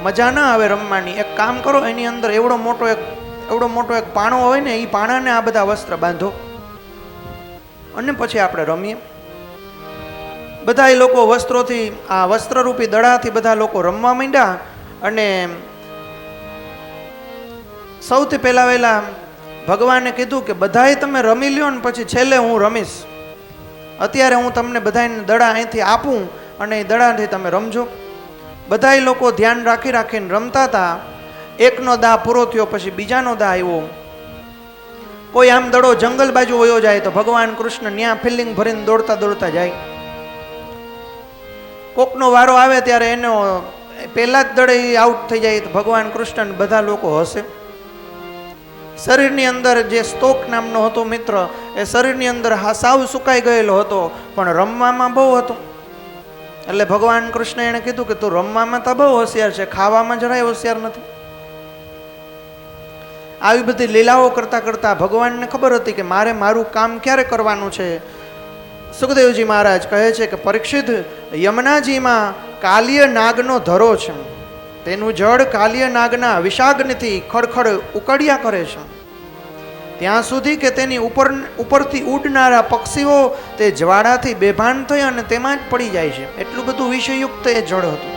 મજા ના આવે રમવાની. એક કામ કરો, એની અંદર એવડો મોટો એક પાણો હોય ને એ પાણાને આ બધા વસ્ત્ર બાંધો અને પછી આપણે રમીએ. બધા એ લોકો વસ્ત્રોથી, આ વસ્ત્રરૂપી દડાથી બધા લોકો રમવા માંડ્યા. અને સૌથી પહેલા ભગવાને કીધું કે બધાએ તમે રમી લ્યો ને પછી છેલ્લે હું રમીશ. અત્યારે હું તમને બધાને દડા અહીંથી આપું અને એ દડાથી તમે રમજો. બધાય લોકો ધ્યાન રાખી રાખીને રમતા હતા. એકનો દા પૂરો થયો પછી બીજાનો દા આવ્યો. કોઈ આમ દડો જંગલ બાજુ વયો જાય તો ભગવાન કૃષ્ણ ન્યા ફિલ્ડિંગ ભરીને દોડતા દોડતા જાય. કોકનો વારો આવે ત્યારે એનો પહેલા જ દડે આઉટ થઈ જાય તો ભગવાન કૃષ્ણ બધા લોકો હસે. શરીરની અંદર જે સ્તોક નામનો હતો મિત્ર, એ શરીરની અંદર સાવ સુકાઈ ગયેલો હતો, પણ રમવામાં બહુ હતો. એટલે ભગવાન કૃષ્ણ એણે કીધું કે તું રમવામાં તો બહુ હોશિયાર છે, ખાવામાં જરાય હોશિયાર નથી. આવી બધી લીલાઓ કરતા કરતા ભગવાનને ખબર હતી કે મારે મારું કામ ક્યારે કરવાનું છે. સુખદેવજી મહારાજ કહે છે કે પરીક્ષિત, યમુનાજીમાં કાલિય નાગનો ધરો છે. તેનું જળ કાલિય નાગના વિષાગ્નિથી ખડખડ ઉકળ્યા કરે છે. ત્યાં સુધી કે તેની ઉપરથી ઉડનારા પક્ષીઓ તે જ્વાળાથી બેભાન થઈ અને તેમાં જ પડી જાય છે. એટલું બધું વિષયુક્ત એ જળ હતું.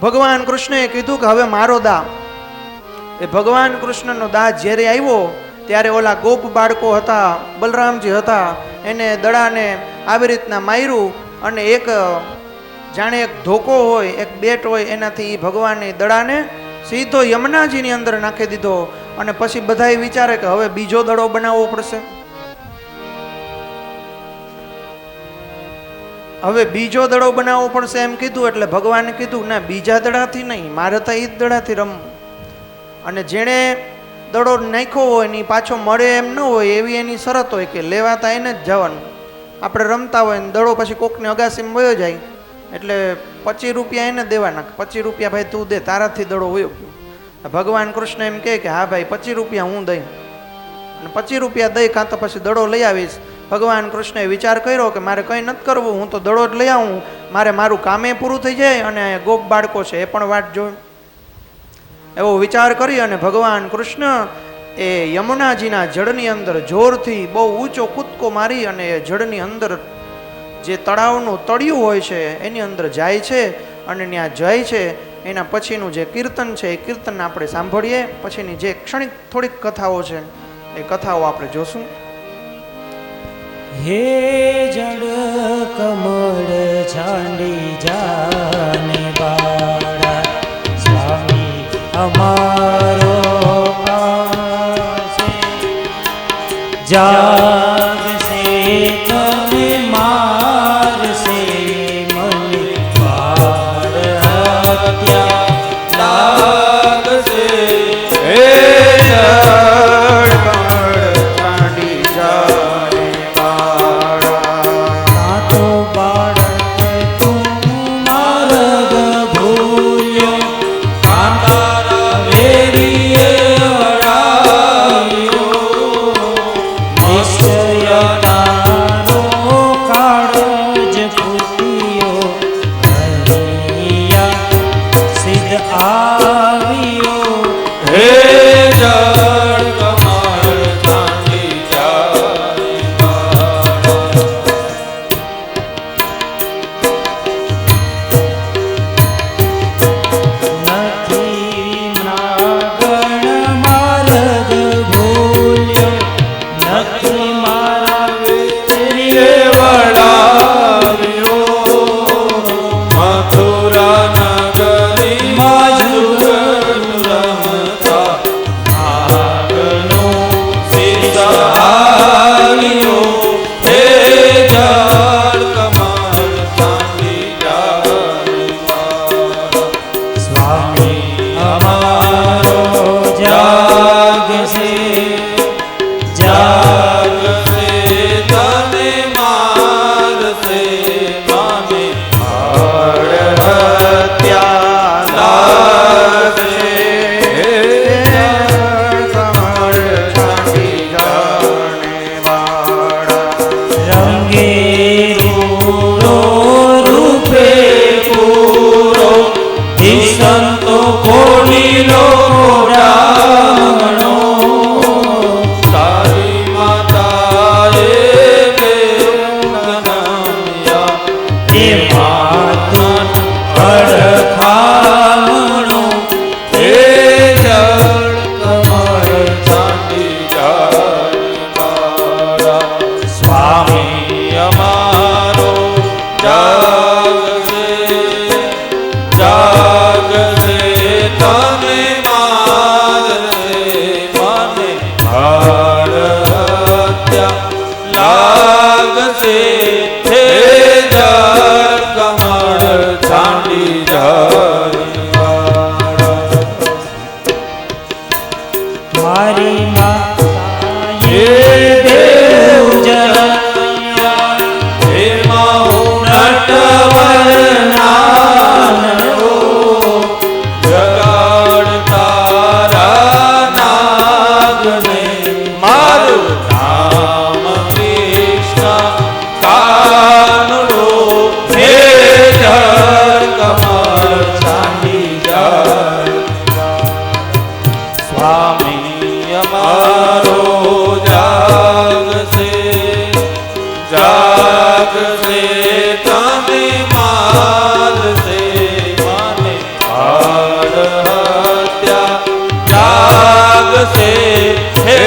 ભગવાન કૃષ્ણએ કીધું કે હવે મારો દા. એ ભગવાન કૃષ્ણનો દા જ્યારે આવ્યો ત્યારે ઓલા ગોપ બાળકો હતા, બલરામજી હતા, એને દડાને આવી રીતના માર્યું અને એક જાણે એક ધોકો હોય, એક બેટ હોય, એનાથી ભગવાને દડાને સીધો યમુનાજીની અંદર નાખી દીધો. અને પછી બધાએ વિચારે કે હવે બીજો દડો બનાવવો પડશે. હવે બીજો દડો બનાવવો પડશે એમ કીધું એટલે ભગવાને કીધું ના, બીજા દડાથી નહીં, મારે તો એ જ દડાથી રમવું. અને જેણે દડો નાખ્યો હોય ને પાછો મળે એમ ન હોય એવી એની શરત હોય કે લેવાતા એને જ જવાનું. આપણે રમતા હોય ને દડો પછી કોકની અગાસીમાં વયો જાય એટલે 25 રૂપિયા એને દેવાના. 25 રૂપિયા ભાઈ તું દે, તારાથી દડો વયો ગયો. ભગવાન કૃષ્ણ એમ કહે કે હા ભાઈ 25 રૂપિયા હું દઈ, અને 25 રૂપિયા દઈ કાં તો પછી દડો લઈ આવીશ. ભગવાન કૃષ્ણએ વિચાર કર્યો કે મારે કંઈ નથી કરવું, હું તો દડો જ લઈ આવું, મારે મારું કામે પૂરું થઈ જાય અને ગોપ બાળકો છે એ પણ વાટ જોઈ. એવો વિચાર કરી અને ભગવાન કૃષ્ણ એ યમુનાજીના જળની અંદર જોરથી બહુ ઊંચો કૂદકો મારી અને એ જળની અંદર જે તળાવનું તળિયું હોય છે એની અંદર જાય છે. અને ત્યાં જાય છે એના પછીનું જે કીર્તન છે એ કીર્તન આપણે સાંભળીએ. પછીની જે ક્ષણિક થોડીક કથાઓ છે એ કથાઓ આપણે જોશું. હે જળ કમળ છાંડી જાને બાળા, સ્વામી અમારો પાસે જાગશે તમે મારશે મને બાળ હત્યા લાગશે. હે જળ કમળ છાંડી જાને બાળા, તો બાળક તું માર્ગ ભૂલ્યો, કાંતારા વેરીએ અડાયો, નિશ્ચય તારો જાગશે તને મારશે મને બાળ હત્યા જાગશે હે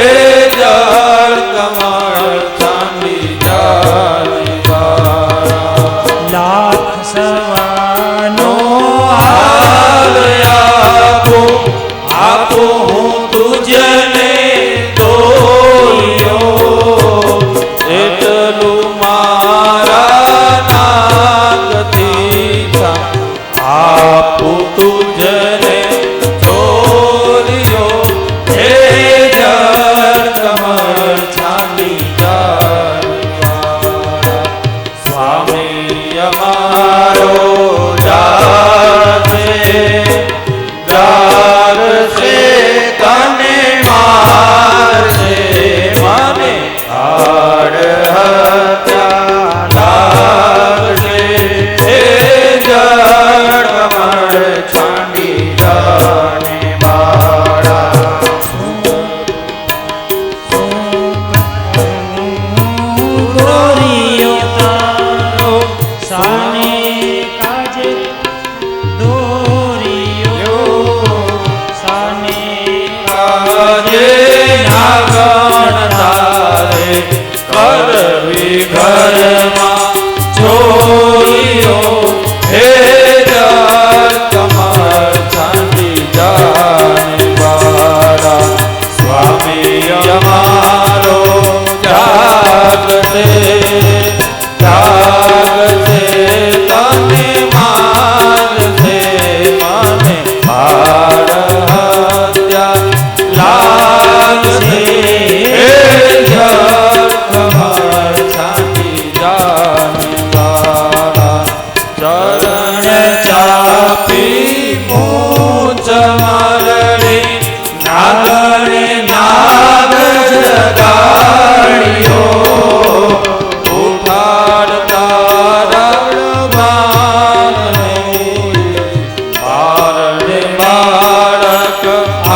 જળ કમળ ચાંદી જાની વાળા લાખ સવાનો હાલ આપો આપો હું તુજને તોલ્યો એટલું મારા નાગથી આપું તુજને તોલ્યો હે જળ કમળ છાંડી જાનવાળા સ્વામી અમારો જાગશે જાગશે તને મારશે મને હાડ હત્યા લાગશે હે જળ કમળ છાંડી જાને બાળા દોરિયો તારો સાને કાજે દોરિયો સાને કાજે નાગણ તારે કરવી ઘરમાં ચોરીઓ હે જળ કમળ છાંડી જાને બાળા સ્વામી અમારો જાગશે જાગશે તને મારશે મને બાળ હત્યા લાગશે હે જળ કમળ છાંડી જાને બાળા ચરણ ચાપી મૂંચ મારણી નાગણે નાગ જગાડ્યો ઉઠાડતા રડવાને બારણે બાળક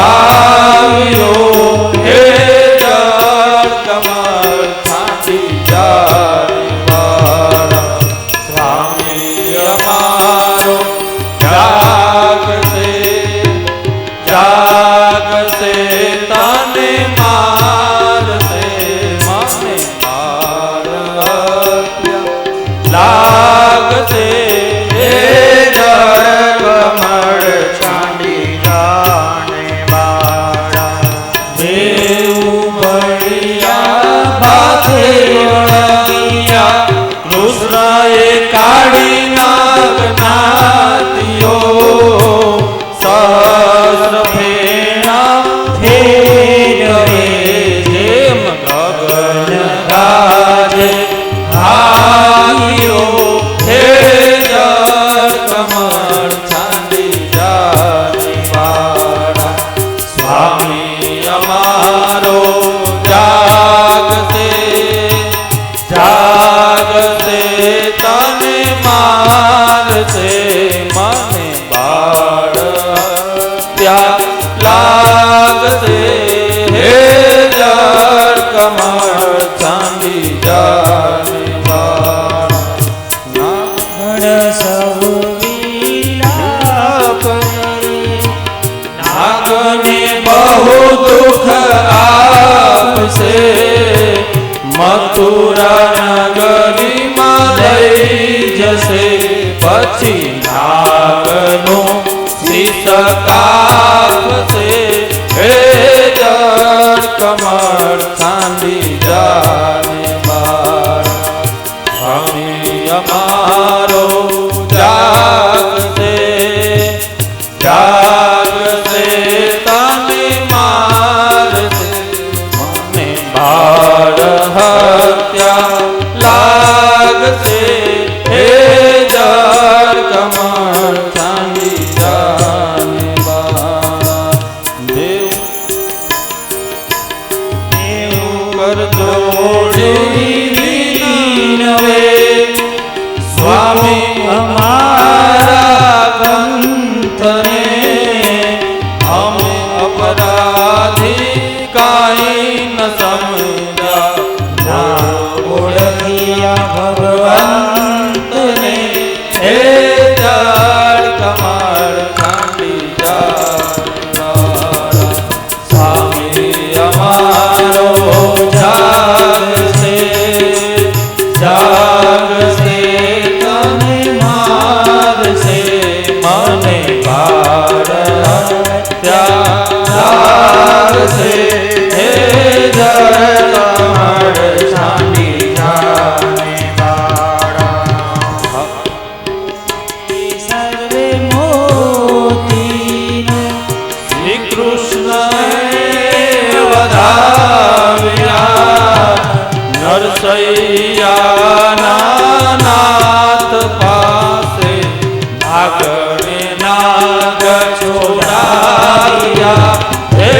આવ્યો હે જળ કમળ છાંડી જાને વાળા સ્વામી અમારો જાગશે જાગશે તને મારશે મને બાળ હત્યા લાગશે હે જળ કમળ છાંડી જાને બાળા દેવ બળિયા ભાથે વળગિયા કૃષ્ણએ કાઢી નાગનાતીઓ સહસ્ર ફેણા ફેરવે જેમ ગગન ગાજે હાઈઓ હે જળ કમળ છાંડી જાને વાળા સ્વામી અમારો જાગશે જાગશે તને મારશે મને બાળ હત્યા લાગશે હે જળ કમળ છાંડી જાને વાળા નાગણ સૌ વિલાપ કરે નાગને બહુ દુઃખ આપશે મથુરા નગરીમાં લઈ જશે પછી નાગનો શીશ કાપશે હે જળ કમળ છાંડી જાને બાળા અમે અમારો જાગશે જાગશે તને મારશે મને બાળ હત્યા લાગશે હે જળ કમળ છાંડી જાને બાળા સૈયાના નાથ પાસે નાગને નાગ છોડાયા હે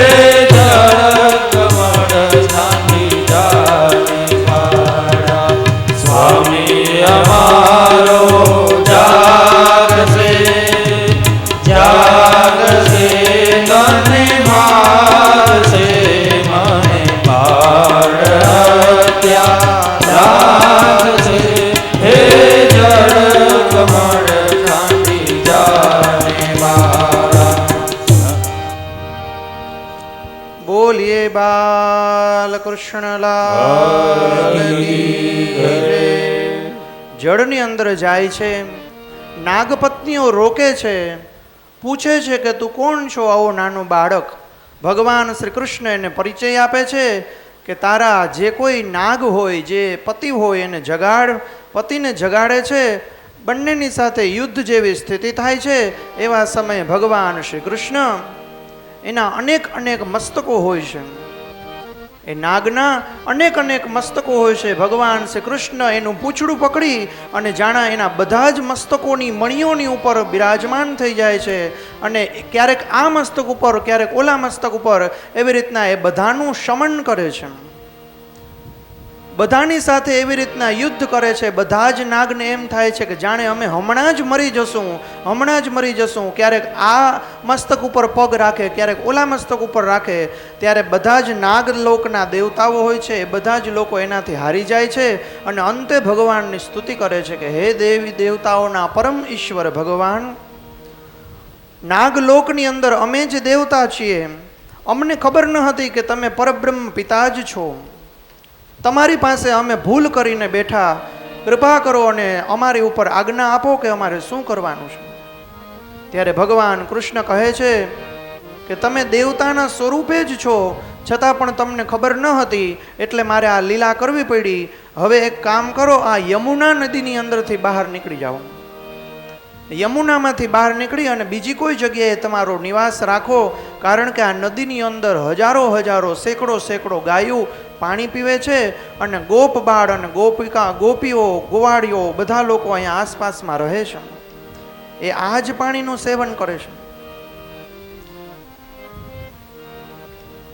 જળ કમળ છાંડી જાને વાળા સ્વામી અમારો જાગશે જાગશે તને મારશે મને બાળ હત્યા લાગશે હે જળ કમળ છાંડી જાને વાળા બોલીએ બાલકૃષ્ણલાલ કી જય. જળની અંદર જાય છે, નાગપત્નીઓ રોકે છે, પૂછે છે કે તું કોણ છો આવો નાનો બાળક. ભગવાન શ્રી કૃષ્ણ એને પરિચય આપે છે કે તારા જે કોઈ નાગ હોય, જે પતિ હોય એને પતિને જગાડે છે. બંનેની સાથે યુદ્ધ જેવી સ્થિતિ થાય છે. એવા સમયે ભગવાન શ્રી કૃષ્ણ એના અનેક મસ્તકો હોય છે, એ નાગના અનેક મસ્તકો હોય છે. ભગવાન શ્રી કૃષ્ણ એનું પૂંછડું પકડી અને જાણા એના બધા જ મસ્તકોની મણીઓની ઉપર બિરાજમાન થઈ જાય છે. અને ક્યારેક આ મસ્તક ઉપર, ક્યારેક ઓલા મસ્તક ઉપર, એવી રીતના એ બધાનું શમન કરે છે, બધાની સાથે એવી રીતના યુદ્ધ કરે છે. બધા જ નાગને એમ થાય છે કે જાણે અમે હમણાં જ મરી જશું. ક્યારેક આ મસ્તક ઉપર પગ રાખે, ક્યારેક ઓલા મસ્તક ઉપર રાખે. ત્યારે બધા જ નાગલોકના દેવતાઓ હોય છે, એ બધા જ લોકો એનાથી હારી જાય છે. અને અંતે ભગવાનની સ્તુતિ કરે છે કે હે દેવી દેવતાઓના પરમ ઈશ્વર ભગવાન, નાગલોકની અંદર અમે જ દેવતા છીએ, અમને ખબર ન હતી કે તમે પરબ્રહ્મ પિતા જ છો. તમારી પાસે અમે ભૂલ કરીને બેઠા, કૃપા કરો અને અમારી ઉપર આજ્ઞા આપો કે અમારે શું કરવાનું છે. ત્યારે ભગવાન કૃષ્ણ કહે છે કે તમે દેવતાના સ્વરૂપે જ છો, છતાં પણ તમને ખબર ન હતી એટલે મારે આ લીલા કરવી પડી. હવે એક કામ કરો, આ યમુના નદીની અંદરથી બહાર નીકળી જાઓ. યમુનામાંથી બહાર નીકળી અને બીજી કોઈ જગ્યાએ તમારો નિવાસ રાખો, કારણ કે આ નદીની અંદર હજારો સેંકડો ગાયો પાણી પીવે છે. અને ગોપ બાળ અને ગોપીઓ, ગોવાળીઓ બધા લોકો અહીંયા આસપાસમાં રહે છે, એ આ જ પાણીનું સેવન કરે છે.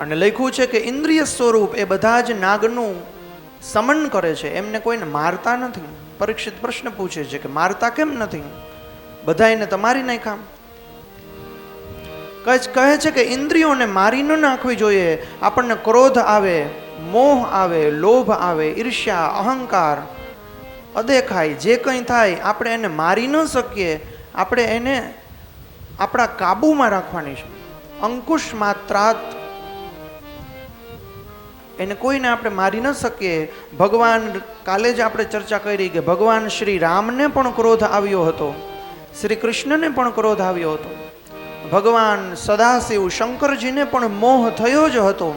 અને લખ્યું છે કે ઇન્દ્રિય સ્વરૂપ એ બધા જ નાગનું સમન કરે છે, એમને કોઈને મારતા નથી. પરીક્ષિત પ્રશ્ન પૂછે છે કે મારતા કેમ નથી, બધા એને તમારી નાખ્યા. કહે છે કે ઇન્દ્રિયોને મારી ન નાખવી જોઈએ. આપણને ક્રોધ આવે, મોહ આવે, લોભ આવે, ઈર્ષ્યા, અહંકાર, અદેખાઈ, જે કંઈ થાય આપણે એને મારી ન શકીએ. આપણે એને આપણા કાબુમાં રાખવાની છે. અંકુશ માત્રાત એને કોઈને આપણે મારી ન શકીએ. ભગવાન, કાલે જ આપણે ચર્ચા કરી કે ભગવાન શ્રી રામને પણ ક્રોધ આવ્યો હતો, શ્રી કૃષ્ણને પણ ક્રોધ આવ્યો હતો, ભગવાન સદાશિવ શંકરજીને પણ મોહ થયો જ હતો.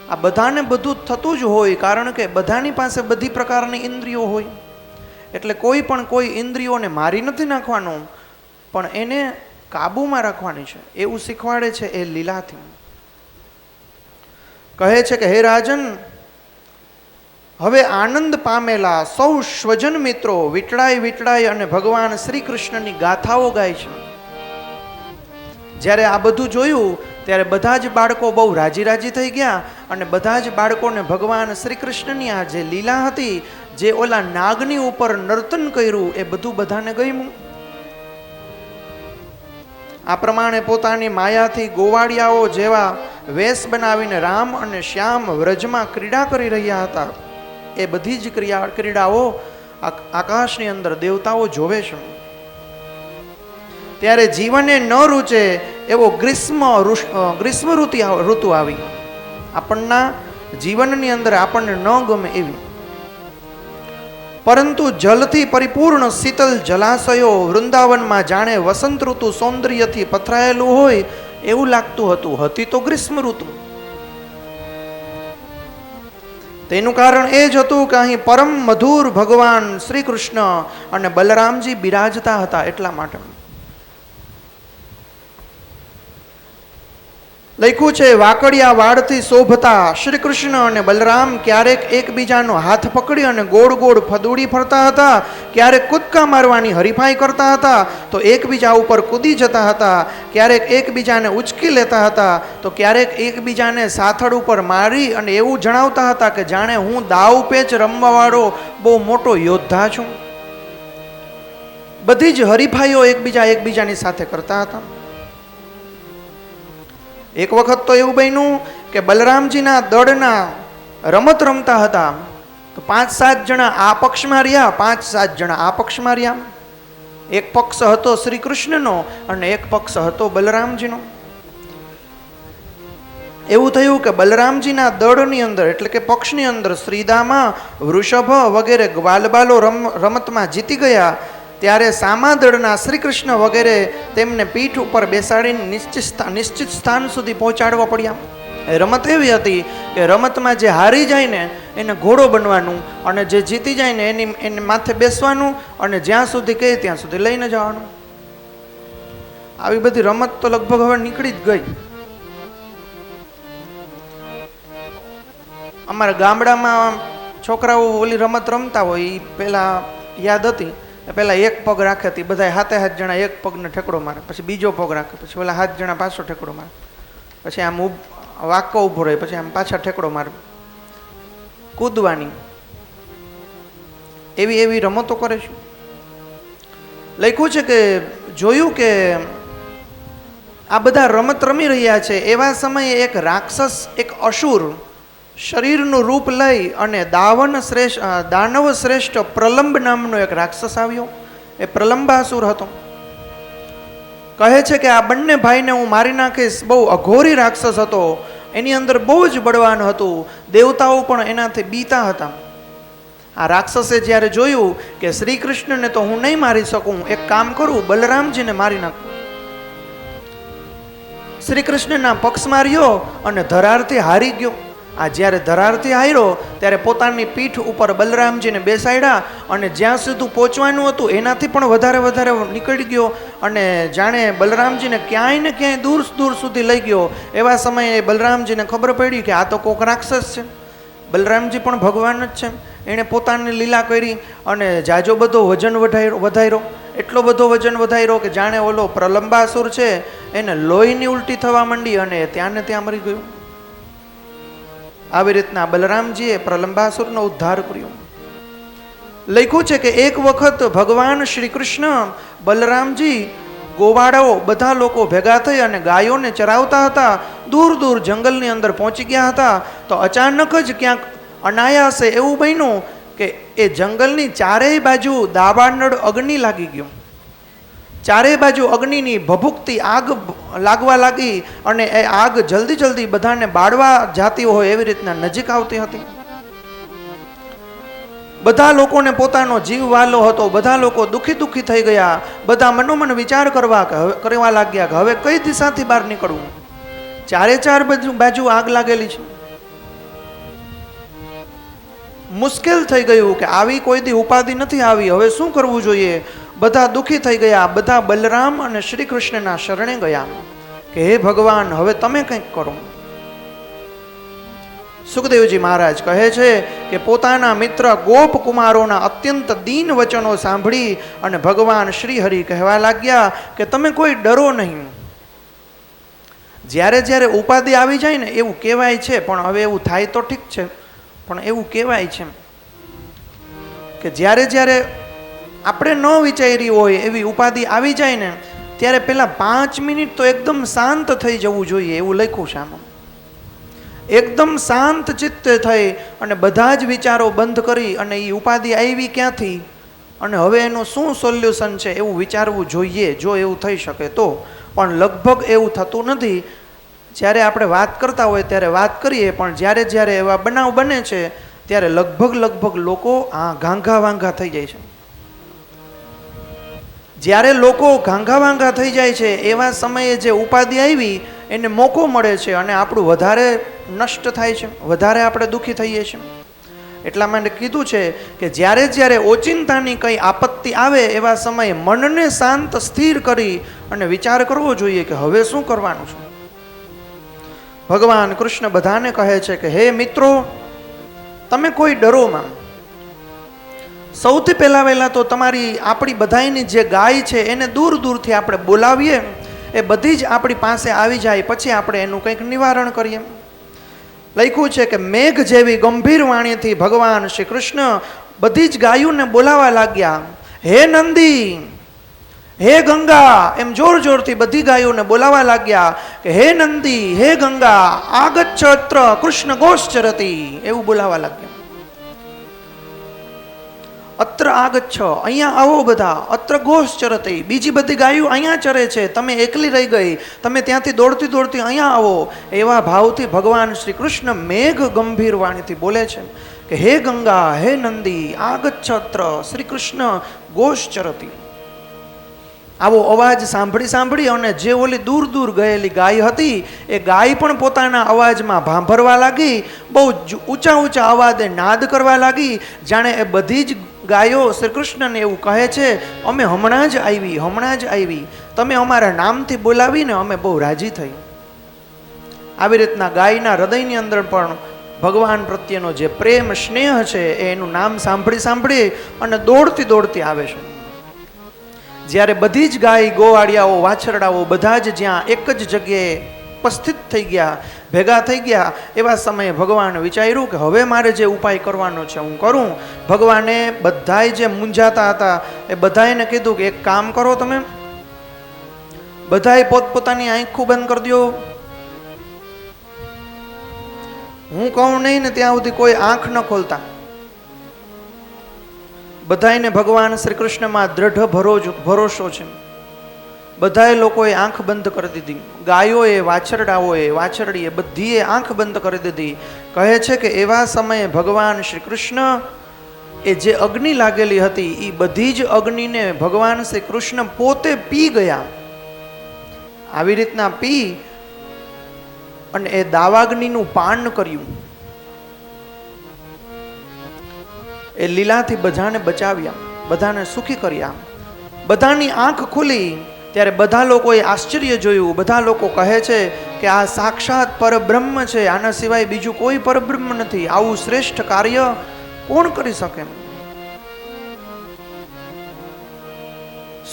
આ બધાને બધું થતું જ હોય, કારણ કે બધાની પાસે બધી પ્રકારની ઇન્દ્રિયો હોય. એટલે કોઈ ઇન્દ્રિયોને મારી નથી નાખવાનું, પણ એને કાબુમાં રાખવાની છે. એવું શીખવાડે છે એ લીલાથી. કહે છે કે હે રાજન, હવે આનંદ પામેલા સૌ સ્વજન મિત્રો વીટળાઈ અને ભગવાન શ્રી કૃષ્ણની ગાથાઓ ગાય છે. જ્યારે આ બધું જોયું ત્યારે બધા જ બાળકો બહુ રાજી થઈ ગયા. અને બધા જ બાળકોને ભગવાન શ્રી કૃષ્ણની આ જે લીલા હતી, જે ઓલા નાગની ઉપર નર્તન કર્યું, એ બધું બધાને ગમ્યું. આ પ્રમાણે પોતાની માયાથી ગોવાળિયાઓ જેવા વેશ બનાવીને રામ અને શ્યામ વ્રજમાં ક્રીડા કરી રહ્યા હતા. એ બધી જ ક્રીડાઓ આકાશની અંદર દેવતાઓ જોવે છે. ત્યારે જીવને ન રૂચે એવો ગ્રીષ્મ ઋતુ આવી. આપણના જીવનની અંદર આપણને ન ગમે એવી, પરંતુ જલથી પરિપૂર્ણ શીતલ જલાશયો વૃંદાવનમાં જાણે વસંત ઋતુ સૌંદર્યથી પથરાયેલું હોય એવું લાગતું હતું. હતી તો ગ્રીષ્મ ઋતુ. તેનું કારણ એ જ હતું કે અહીં પરમ મધુર ભગવાન શ્રી કૃષ્ણ અને બલરામજી બિરાજતા હતા. એટલા માટે લખ્યું છે, વાકડિયા વાળથી શોભતા શ્રી કૃષ્ણ અને બલરામ ક્યારેક એકબીજાનો હાથ પકડી અને ગોળ ગોળ ફદુડી ફરતા હતા, ક્યારેક કૂદકા મારવાની હરીફાઈ કરતા હતા તો એકબીજા ઉપર કૂદી જતા હતા, ક્યારેક એકબીજાને ઉચકી લેતા હતા તો ક્યારેક એકબીજાને સાથળ ઉપર મારી અને એવું જણાવતા હતા કે જાણે હું દાવ પેચ રમવાવાળો બહુ મોટો યોદ્ધા છું. બધી જ હરીફાઈઓ એકબીજાની સાથે કરતા હતા. એક વખત તો એવું બન્યું કે બલરામજીના દળના રમત રમતા હતા તો 5-7 જણા આ પક્ષમાં રહ્યા, 5-7 જણા આ પક્ષમાં રહ્યા. એક પક્ષ હતો શ્રી કૃષ્ણનો અને એક પક્ષ હતો બલરામજીનો. એવું થયું કે બલરામજીના દળની અંદર એટલે કે પક્ષની અંદર શ્રીદામા, વૃષભ વગેરે ગ્વાલબાલો રમતમાં જીતી ગયા. ત્યારે સામાદળના શ્રી કૃષ્ણ વગેરે તેમને પીઠ ઉપર બેસાડીને નિશ્ચિત સ્થાન સુધી પહોંચાડવા પડ્યા. રમત એવી હતી કે રમતમાં જે હારી જાય ને એને ઘોડો બનવાનું અને જે જીતી જાય ને એને માથે બેસવાનું અને જ્યાં સુધી કહે ત્યાં સુધી લઈને જવાનું. આવી બધી રમત તો લગભગ હવે નીકળી જ ગઈ. અમારા ગામડામાં છોકરાઓ ઓલી રમત રમતા હોય એ પહેલાં યાદ હતી. પહેલાં એક પગ રાખે હતી, બધા 7 જણા એક પગને ઠેકડો મારે, પછી બીજો પગ રાખે, પછી ઓલા 7 જણા પાછો ઠેકડો મારે, પછી આમ વાંકો ઊભો રહે, પછી આમ પાછા ઠેકડો મારે, કૂદવાની એવી રમતો કરે છે. લખ્યું છે કે જોયું કે આ બધા રમત રમી રહ્યા છે એવા સમયે એક રાક્ષસ, એક અસુર શરીરનું રૂપ લઈ અને દાનવ શ્રેષ્ઠ પ્રલંબ નામનો એક રાક્ષસ આવ્યો. એ પ્રલંબાસુર હતો. કહે છે કે આ બંને ભાઈને હું મારી નાખીશ. બહુ અઘોરી રાક્ષસ હતો, એની અંદર બહુ જ બળવાન હતું, દેવતાઓ પણ એનાથી બીતા હતા. આ રાક્ષસે જ્યારે જોયું કે શ્રી કૃષ્ણને તો હું નહીં મારી શકું, એક કામ કરું, બલરામજીને મારી નાખું. શ્રી કૃષ્ણના પક્ષમાં રહ્યો અને ધરારથી હારી ગયો. આ જ્યારે ધરારથી હાર્યો ત્યારે પોતાની પીઠ ઉપર બલરામજીને બેસાડ્યા અને જ્યાં સુધી પહોંચવાનું હતું એનાથી પણ વધારે નીકળી ગયો અને જાણે બલરામજીને ક્યાંય ને ક્યાંય દૂર સુધી લઈ ગયો. એવા સમયે બલરામજીને ખબર પડી કે આ તો કોક રાક્ષસ છે. બલરામજી પણ ભગવાન જ છે. એણે પોતાની લીલા કરી અને જાજો બધો વજન વધાર્યો, એટલો બધો વજન વધાર્યો કે જાણે ઓલો પ્રલંબાસુર છે એને લોહીની ઉલટી થવા માંડી અને ત્યાં મરી ગયું. આવી રીતના બલરામજીએ પ્રલંબાસુરનો ઉદ્ધાર કર્યો. લખ્યું છે કે એક વખત ભગવાન શ્રી કૃષ્ણ, બલરામજી, ગોવાળાઓ બધા લોકો ભેગા થઈ અને ગાયોને ચરાવતા હતા. દૂર જંગલની અંદર પહોંચી ગયા હતા તો અચાનક જ ક્યાંક અનાયાસે એવું બન્યું કે એ જંગલની ચારેય બાજુ દાવાનળ અગ્નિ લાગી ગયો. ચારેય બાજુ અગ્નિની ભભૂકતી આગ લાગવા લાગી અને એ આગ જલ્દી બધાને બાળવા જાતી હોય એવી રીતના નજીક આવતી હતી. બધા લોકોને પોતાનો જીવ વાલો હતો. બધા લોકો દુઃખી થઈ ગયા. બધા મનોમન વિચાર કરવા લાગ્યા કે હવે કઈ દિશાથી બહાર નીકળવું. ચાર બાજુ આગ લાગેલી છે. મુશ્કેલ થઈ ગયું કે આવી કોઈ દી ઉપાધિ નથી આવી, હવે શું કરવું જોઈએ. બધા દુઃખી થઈ ગયા. બધા બલરામ અને શ્રી કૃષ્ણના શરણે ગયા કે હે ભગવાન, હવે તમે કંઈક કરો. સુખદેવજી મહારાજ કહે છે કે પોતાના મિત્ર ગોપ કુમારોના અત્યંત દીન વચનો સાંભળી અને ભગવાન શ્રી હરિ કહેવા લાગ્યા કે તમે કોઈ ડરો નહીં. જ્યારે ઉપાધિ આવી જાય ને એવું કહેવાય છે, પણ હવે એવું થાય તો ઠીક છે, પણ એવું કહેવાય છે કે જ્યારે આપણે ન વિચારી હોય એવી ઉપાધિ આવી જાય ને ત્યારે પહેલાં 5 મિનિટ તો એકદમ શાંત થઈ જવું જોઈએ. એવું લખ્યું છે આમાં. એકદમ શાંત ચિત્તે થઈ અને બધા જ વિચારો બંધ કરી અને એ ઉપાધિ આવી ક્યાંથી અને હવે એનું શું સોલ્યુશન છે એવું વિચારવું જોઈએ, જો એવું થઈ શકે તો. પણ લગભગ એવું થતું નથી. જ્યારે આપણે વાત કરતા હોય ત્યારે વાત કરીએ, પણ જ્યારે એવા બનાવ બને છે ત્યારે લગભગ લોકો ઘાંઘા વાંઘા થઈ જાય છે. જ્યારે લોકો ઘાંઘા વાંઘા થઈ જાય છે એવા સમયે જે ઉપાધિ આવી એને મોકો મળે છે અને આપણું વધારે નષ્ટ થાય છે, વધારે આપણે દુઃખી થઈએ છીએ. એટલા માટે કીધું છે કે જ્યારે ઓચિંતાની કંઈ આપત્તિ આવે એવા સમયે મનને શાંત સ્થિર કરી અને વિચાર કરવો જોઈએ કે હવે શું કરવાનું છે. ભગવાન કૃષ્ણ બધાને કહે છે કે હે મિત્રો, તમે કોઈ ડરોમાં. સૌથી પહેલા તો આપણી બધાની જે ગાય છે એને દૂર દૂરથી આપણે બોલાવીએ, એ બધી જ આપણી પાસે આવી જાય, પછી આપણે એનું કંઈક નિવારણ કરીએ. લખ્યું છે કે મેઘ જેવી ગંભીર વાણીથી ભગવાન શ્રી કૃષ્ણ બધી જ ગાયોને બોલાવા લાગ્યા. હે નંદી, હે ગંગા, એમ જોર જોરથી બધી ગાયોને બોલાવા લાગ્યા કે હે નંદી, હે ગંગા, આગચ્છ અત્ર કૃષ્ણ ગોશ્ચરતી, એવું બોલાવા લાગ્યા. અત્ર આગચ્છ, અહીંયા આવો બધા. અત્ર ગોશ્ચરતી, બીજી બધી ગાયો અહીંયા ચરે છે, તમે એકલી રહી ગઈ, તમે ત્યાંથી દોડતી દોડતી અહીંયા આવો. એવા ભાવથી ભગવાન શ્રી કૃષ્ણ મેઘ ગંભીર વાણીથી બોલે છે કે હે ગંગા, હે નંદી, આગચ્છ અત્ર શ્રી કૃષ્ણ ગોશ્ચરતી. આવો અવાજ સાંભળી અને જે ઓલી દૂર દૂર ગયેલી ગાય હતી એ ગાય પણ પોતાના અવાજમાં ભાંભરવા લાગી, બહુ ઊંચા ઊંચા અવાજે નાદ કરવા લાગી, જાણે એ બધી જ ગાયો શ્રી કૃષ્ણને એવું કહે છે, અમે હમણાં જ આવી, તમે અમારા નામથી બોલાવીને અમે બહુ રાજી થઈ. આવી રીતના ગાયના હૃદયની અંદર પણ ભગવાન પ્રત્યેનો જે પ્રેમ સ્નેહ છે એનું નામ સાંભળી અને દોડતી આવે છે. જ્યારે બધી જ ગાય, ગોવાળિયાઓ, વાછરડાઓ બધા જ જ્યાં એક જ જગ્યાએ ઉપસ્થિત થઈ ગયા, ભેગા થઈ ગયા, એવા સમયે ભગવાન વિચાર્યું કે હવે મારે જે ઉપાય કરવાનો છે હું કરું. ભગવાને બધાય જે મૂંઝાતા હતા એ બધાને કીધું કે એક કામ કરો, તમે બધાય પોતપોતાની આંખો બંધ કરી દો. હું કહું નહીં ને ત્યાં સુધી કોઈ આંખ ન ખોલતા. બધાયને ભગવાન શ્રી કૃષ્ણમાં દ્રઢ ભરોસો છે. બધાએ લોકોએ આંખ બંધ કરી દીધી. ગાયોએ, વાછરડાઓએ, વાછરડીએ બધીએ આંખ બંધ કરી દીધી. કહે છે કે એવા સમયે ભગવાન શ્રી કૃષ્ણ એ જે અગ્નિ લાગેલી હતી એ બધી જ અગ્નિને ભગવાન શ્રી કૃષ્ણ પોતે પી ગયા. આવી રીતના પી અને એ દાવાગ્નિનું પાન કર્યું. એ લીલાથી બધાને બચાવ્યા, બધાને સુખી કર્યા. બધાની આંખ ખુલી ત્યારે બધા લોકોએ આશ્ચર્ય જોયું. બધા લોકો કહે છે કે આ સાક્ષાત પરબ્રહ્મ છે, આના સિવાય બીજું કોઈ પરબ્રહ્મ નથી. આવું શ્રેષ્ઠ કાર્ય કોણ કરી શકે?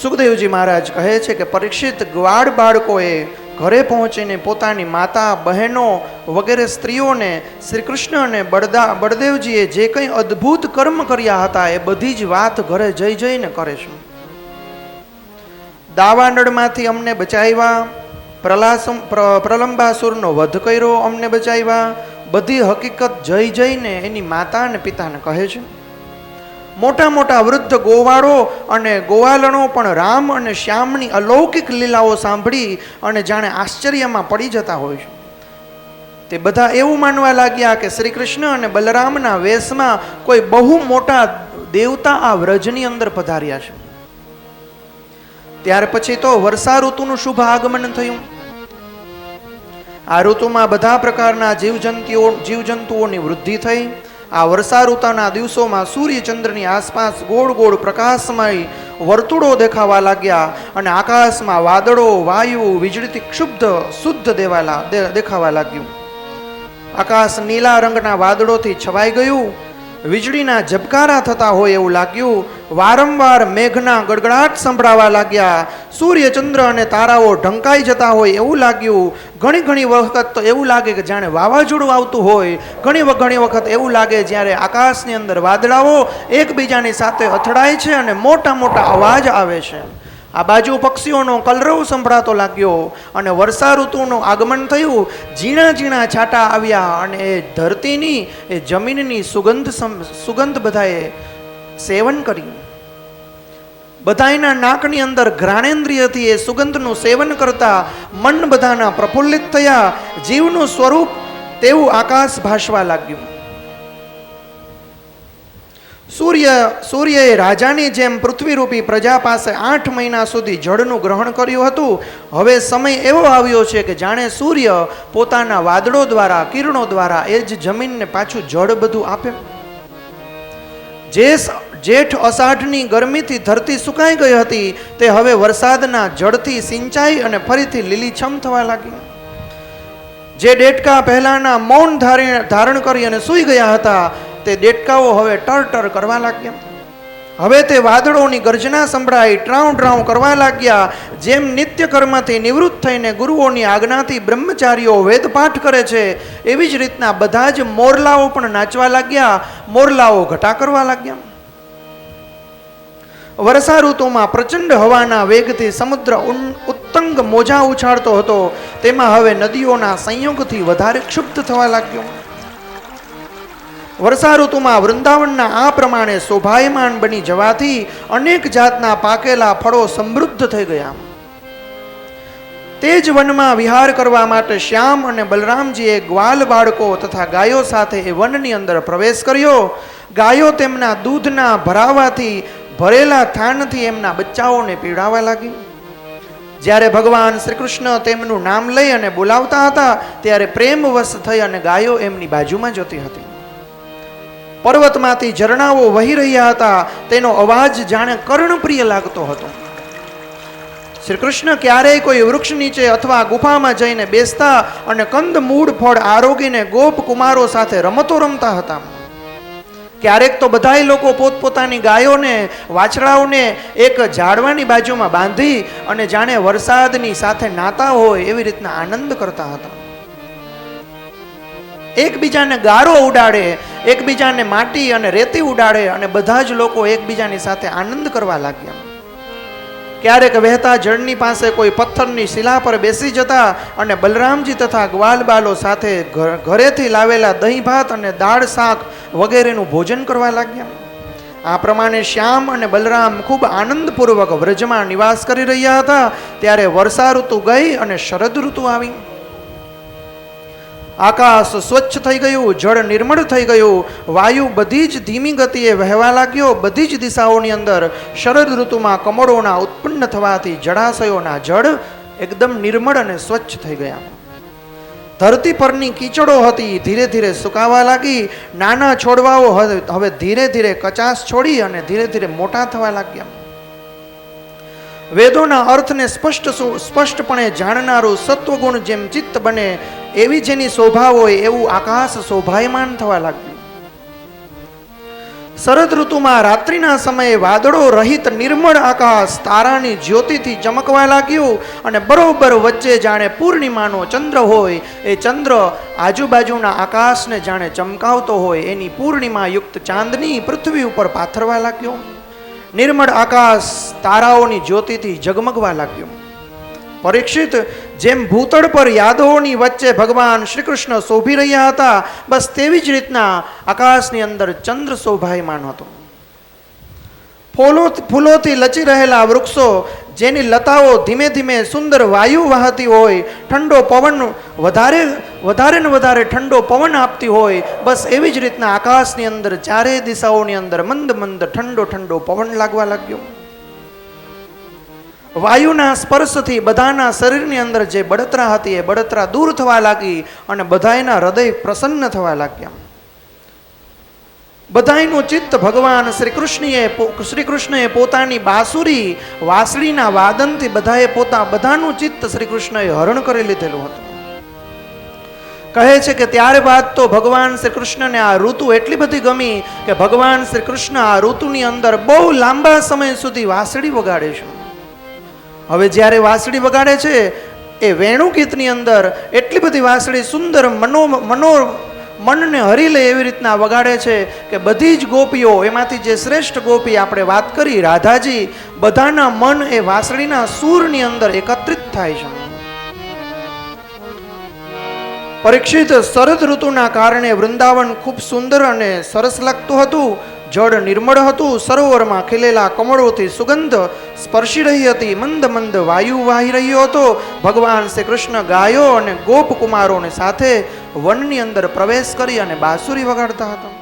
સુખદેવજી મહારાજ કહે છે કે પરીક્ષિત, ગ્વાડ બાળકોએ ઘરે પહોંચીને પોતાની માતા, બહેનો વગેરે સ્ત્રીઓને શ્રી કૃષ્ણ અને બળદેવજીએ જે કંઈ અદ્ભુત કર્મ કર્યા હતા એ બધી જ વાત ઘરે જઈને કરે છે. દાવાનળમાંથી અમને બચાવ્યા, પ્રલંબાસુરનો વધ કર્યો, અમને બચાવ્યા, બધી હકીકત જઈને એની માતા અને પિતાને કહે છે. મોટા મોટા વૃદ્ધ ગોવાળો અને ગોવાલણો પણ રામ અને શ્યામની અલૌકિક લીલાઓ સાંભળી અને જાણે આશ્ચર્યમાં પડી જતા હોય છે. તે બધા એવું માનવા લાગ્યા કે શ્રી કૃષ્ણ અને બલરામના વેશમાં કોઈ બહુ મોટા દેવતા આ વ્રજની અંદર પધાર્યા છે. ત્યાર પછી તો વર્ષા ઋતુનું શુભ આગમન થયું. આ ઋતુમાં બધા પ્રકારના જીવજંતુઓની વૃદ્ધિ થઈ. આ વર્ષા ઋતુના દિવસોમાં સૂર્ય ચંદ્રની આસપાસ ગોળ ગોળ પ્રકાશમય વર્તુળો દેખાવા લાગ્યા અને આકાશમાં વાદળો, વાયુ, વીજળીથી શુદ્ધ દેખાવા લાગ્યું. આકાશ નીલા રંગના વાદળોથી છવાઈ ગયું. વીજળીના ઝબકારા થતા હોય એવું લાગ્યું. વારંવાર મેઘના ગડગડાટ સંભળાવા લાગ્યા. સૂર્ય, ચંદ્ર અને તારાઓ ઢંકાઈ જતા હોય એવું લાગ્યું. ઘણી વખત તો એવું લાગે કે જાણે વાવાઝોડું આવતું હોય. ઘણી વખત એવું લાગે જ્યારે આકાશની અંદર વાદળાઓ એકબીજાની સાથે અથડાય છે અને મોટા મોટા અવાજ આવે છે. આ બાજુ પક્ષીઓનો કલરવ સંભળાતો લાગ્યો અને વર્ષા ઋતુનું આગમન થયું. ઝીણા છાંટા આવ્યા અને એ ધરતીની, એ જમીનની સુગંધ બધાએ સેવન કર્યું. બધાના નાકની અંદર ઘ્રાણેન્દ્રિયથી એ સુગંધનું સેવન કરતા મન બધાના પ્રફુલ્લિત થયા. જીવનું સ્વરૂપ તેવું આકાશ ભાસવા લાગ્યું. સૂર્યએ રાજાની જેમ પૃથ્વીરૂપી પ્રજા પાસે 8 મહિના સુધી જળનું ગ્રહણ કર્યું હતું. હવે સમય એવો આવ્યો છે કે જાણે સૂર્ય પોતાના વાદળો દ્વારા, કિરણો દ્વારા એ જ જમીનને પાછું જળ બધું આપે. જેઠ અષાઢની ગરમીથી ધરતી સુકાઈ ગઈ હતી તે હવે વરસાદના જળથી સિંચાઈ અને ફરીથી લીલીછમ થવા લાગી. જે દેડકા પહેલાના મૌન ધારણ કરી અને સૂઈ ગયા હતા તે દેડકાઓ હવે ટર કરવા લાગ્યા. હવે તે વાદળોની ગર્જના સંભળાઈ ટ્રાઉ કરવા લાગ્યા. જેમ નિત્ય કર્મથી નિવૃત્ત થઈને ગુરુઓની આજ્ઞાથી બ્રહ્મચારીઓ વેદપાઠ કરે છે એવી જ રીતના બધા જ મોરલાઓ પણ નાચવા લાગ્યા. મોરલાઓ ઘટા કરવા લાગ્યા. વર્ષા ઋતુમાં પ્રચંડ હવાના વેગથી સમુદ્ર ઉત્તંગ મોજા ઉછાળતો હતો. તેમાં હવે નદીઓના સંયોગથી વધારે ક્ષુબ્ધ થવા લાગ્યો. વર્ષા ઋતુમાં વૃંદાવનના આ પ્રમાણે શોભાયમાન બની જવાથી અનેક જાતના પાકેલા ફળો સમૃદ્ધ થઈ ગયા. તે જ વનમાં વિહાર કરવા માટે શ્યામ અને બલરામજીએ ગ્વાલ બાળકો તથા ગાયો સાથે એ વનની અંદર પ્રવેશ કર્યો. ગાયો તેમના દૂધના ભરાવાથી ભરેલા થાનથી એમના બચ્ચાઓને પીવડાવવા લાગી. જ્યારે ભગવાન શ્રી કૃષ્ણ તેમનું નામ લઈ અને બોલાવતા હતા ત્યારે પ્રેમવશ થઈ અને ગાયો એમની બાજુમાં જતી હતી. પર્વતમાંથી ઝરણાઓ વહી રહ્યા હતા. તેનો અવાજ જાણે કર્ણપ્રિય લાગતો હતો. શ્રી કૃષ્ણ ક્યારેય કોઈ વૃક્ષ નીચે અથવા ગુફામાં જઈને બેસતા અને કંદ મૂળ ફળ આરોગીને ગોપ કુમારો સાથે રમતો રમતા હતા. ક્યારેક તો બધાય લોકો પોતપોતાની ગાયોને વાછડાઓને એક ઝાડવાની બાજુમાં બાંધી અને જાણે વરસાદની સાથે નાતા હોય એવી રીતના આનંદ કરતા હતા. એકબીજાને ગારો ઉડાડે, એકબીજાને માટી અને રેતી ઉડાડે અને બધા જ લોકો એકબીજાની સાથે આનંદ કરવા લાગ્યા. ક્યારેક વહેતા જળની પાસે કોઈ પથ્થરની શિલા પર બેસી જતા અને બલરામજી તથા ગ્વાલબાલો સાથે ઘરેથી લાવેલા દહીં ભાત અને દાળ શાક વગેરેનું ભોજન કરવા લાગ્યા. આ પ્રમાણે શ્યામ અને બલરામ ખૂબ આનંદપૂર્વક વ્રજમાં નિવાસ કરી રહ્યા હતા. ત્યારે વર્ષા ઋતુ ગઈ અને શરદ ઋતુ આવી. આકાશ સ્વચ્છ થઈ ગયું, જળ નિર્મળ થઈ ગયું, વાયુ બધી જ ધીમી ગતિએ વહેવા લાગ્યો. બધી જ દિશાઓની અંદર શરદ ઋતુમાં કમળોના ઉત્પન્ન થવાથી જળાશયોના જળ એકદમ નિર્મળ અને સ્વચ્છ થઈ ગયા. ધરતી પરની કીચડો હતી ધીરે ધીરે સુકાવા લાગી. નાના છોડવાઓ હવે ધીરે ધીરે કચાશ છોડી અને ધીરે ધીરે મોટા થવા લાગ્યા. વેદોના અર્થને સ્પષ્ટપણે જાણનારું સત્વગુણ જેમ ચિત્ત બને એવી જેની શોભા હોય એવું આકાશ શોભાયમાન થવા લાગ્યું. શરદ ઋતુમાં રાત્રિના સમયે વાદળો રહિત નિર્મળ આકાશ તારાની જ્યોતિથી ચમકવા લાગ્યું અને બરોબર વચ્ચે જાણે પૂર્ણિમાનો ચંદ્ર હોય એ ચંદ્ર આજુબાજુના આકાશને જાણે ચમકાવતો હોય એની પૂર્ણિમા યુક્ત ચાંદની પૃથ્વી ઉપર પાથરવા લાગ્યો. નિર્મળ આકાશ તારાઓની જ્યોતિથી ઝગમગવા લાગ્યું. પરીક્ષિત, જેમ ભૂતળ પર યાદવોની વચ્ચે ભગવાન શ્રી કૃષ્ણ શોભી રહ્યા હતા બસ તેવી જ રીતના આકાશની અંદર ચંદ્ર શોભાયમાન હતો. ફૂલોથી લચી રહેલા વૃક્ષો જેની લતાઓ ધીમે ધીમે સુંદર વાયુ વહાતી હોય, ઠંડો પવન વધારે ને વધારે ઠંડો પવન આપતી હોય બસ એવી જ રીતના આકાશની અંદર ચારે દિશાઓની અંદર મંદ મંદ ઠંડો પવન લાગવા લાગ્યો. વાયુના સ્પર્શથી બધાના શરીરની અંદર જે બળતરા હતી એ બળતરા દૂર થવા લાગી અને બધાયના હૃદય પ્રસન્ન થવા લાગ્યા. બધાયનું ચિત્ત ભગવાન શ્રી કૃષ્ણએ પોતાની બાંસુરી વાંસળીના વાદનથી બધાનું ચિત્ત શ્રી કૃષ્ણએ હરણ કરી લીધેલું હતું. કહે છે કે ત્યાર બાદ તો ભગવાન શ્રી કૃષ્ણને આ ઋતુ એટલી બધી ગમી કે ભગવાન શ્રી કૃષ્ણ આ ઋતુની અંદર બહુ લાંબા સમય સુધી વાંસળી વગાડે છે. હવે જ્યારે વાંસળી વગાડે છે એ વેણુ ગીતની અંદર એટલી બધી વાંસળી સુંદર મનને હરી લે એવી રીતના વગાડે છે કે બધી જ ગોપીઓ, એમાંથી જે શ્રેષ્ઠ ગોપી આપણે વાત કરી રાધાજી, બધાના મન એ વાંસળીના સૂરની અંદર એકત્રિત થાય છે. પરીક્ષિત, શરદ ઋતુના કારણે વૃંદાવન ખૂબ સુંદર અને સરસ લાગતું હતું. જળ નિર્મળ હતું. સરોવરમાં ખીલેલા કમળોથી સુગંધ સ્પર્શી રહી હતી. મંદ મંદ વાયુ વાહી રહ્યો હતો. ભગવાન શ્રી કૃષ્ણ ગાયો અને ગોપ કુમારોને સાથે વનની અંદર પ્રવેશ કરી અને બાંસુરી વગાડતા હતા.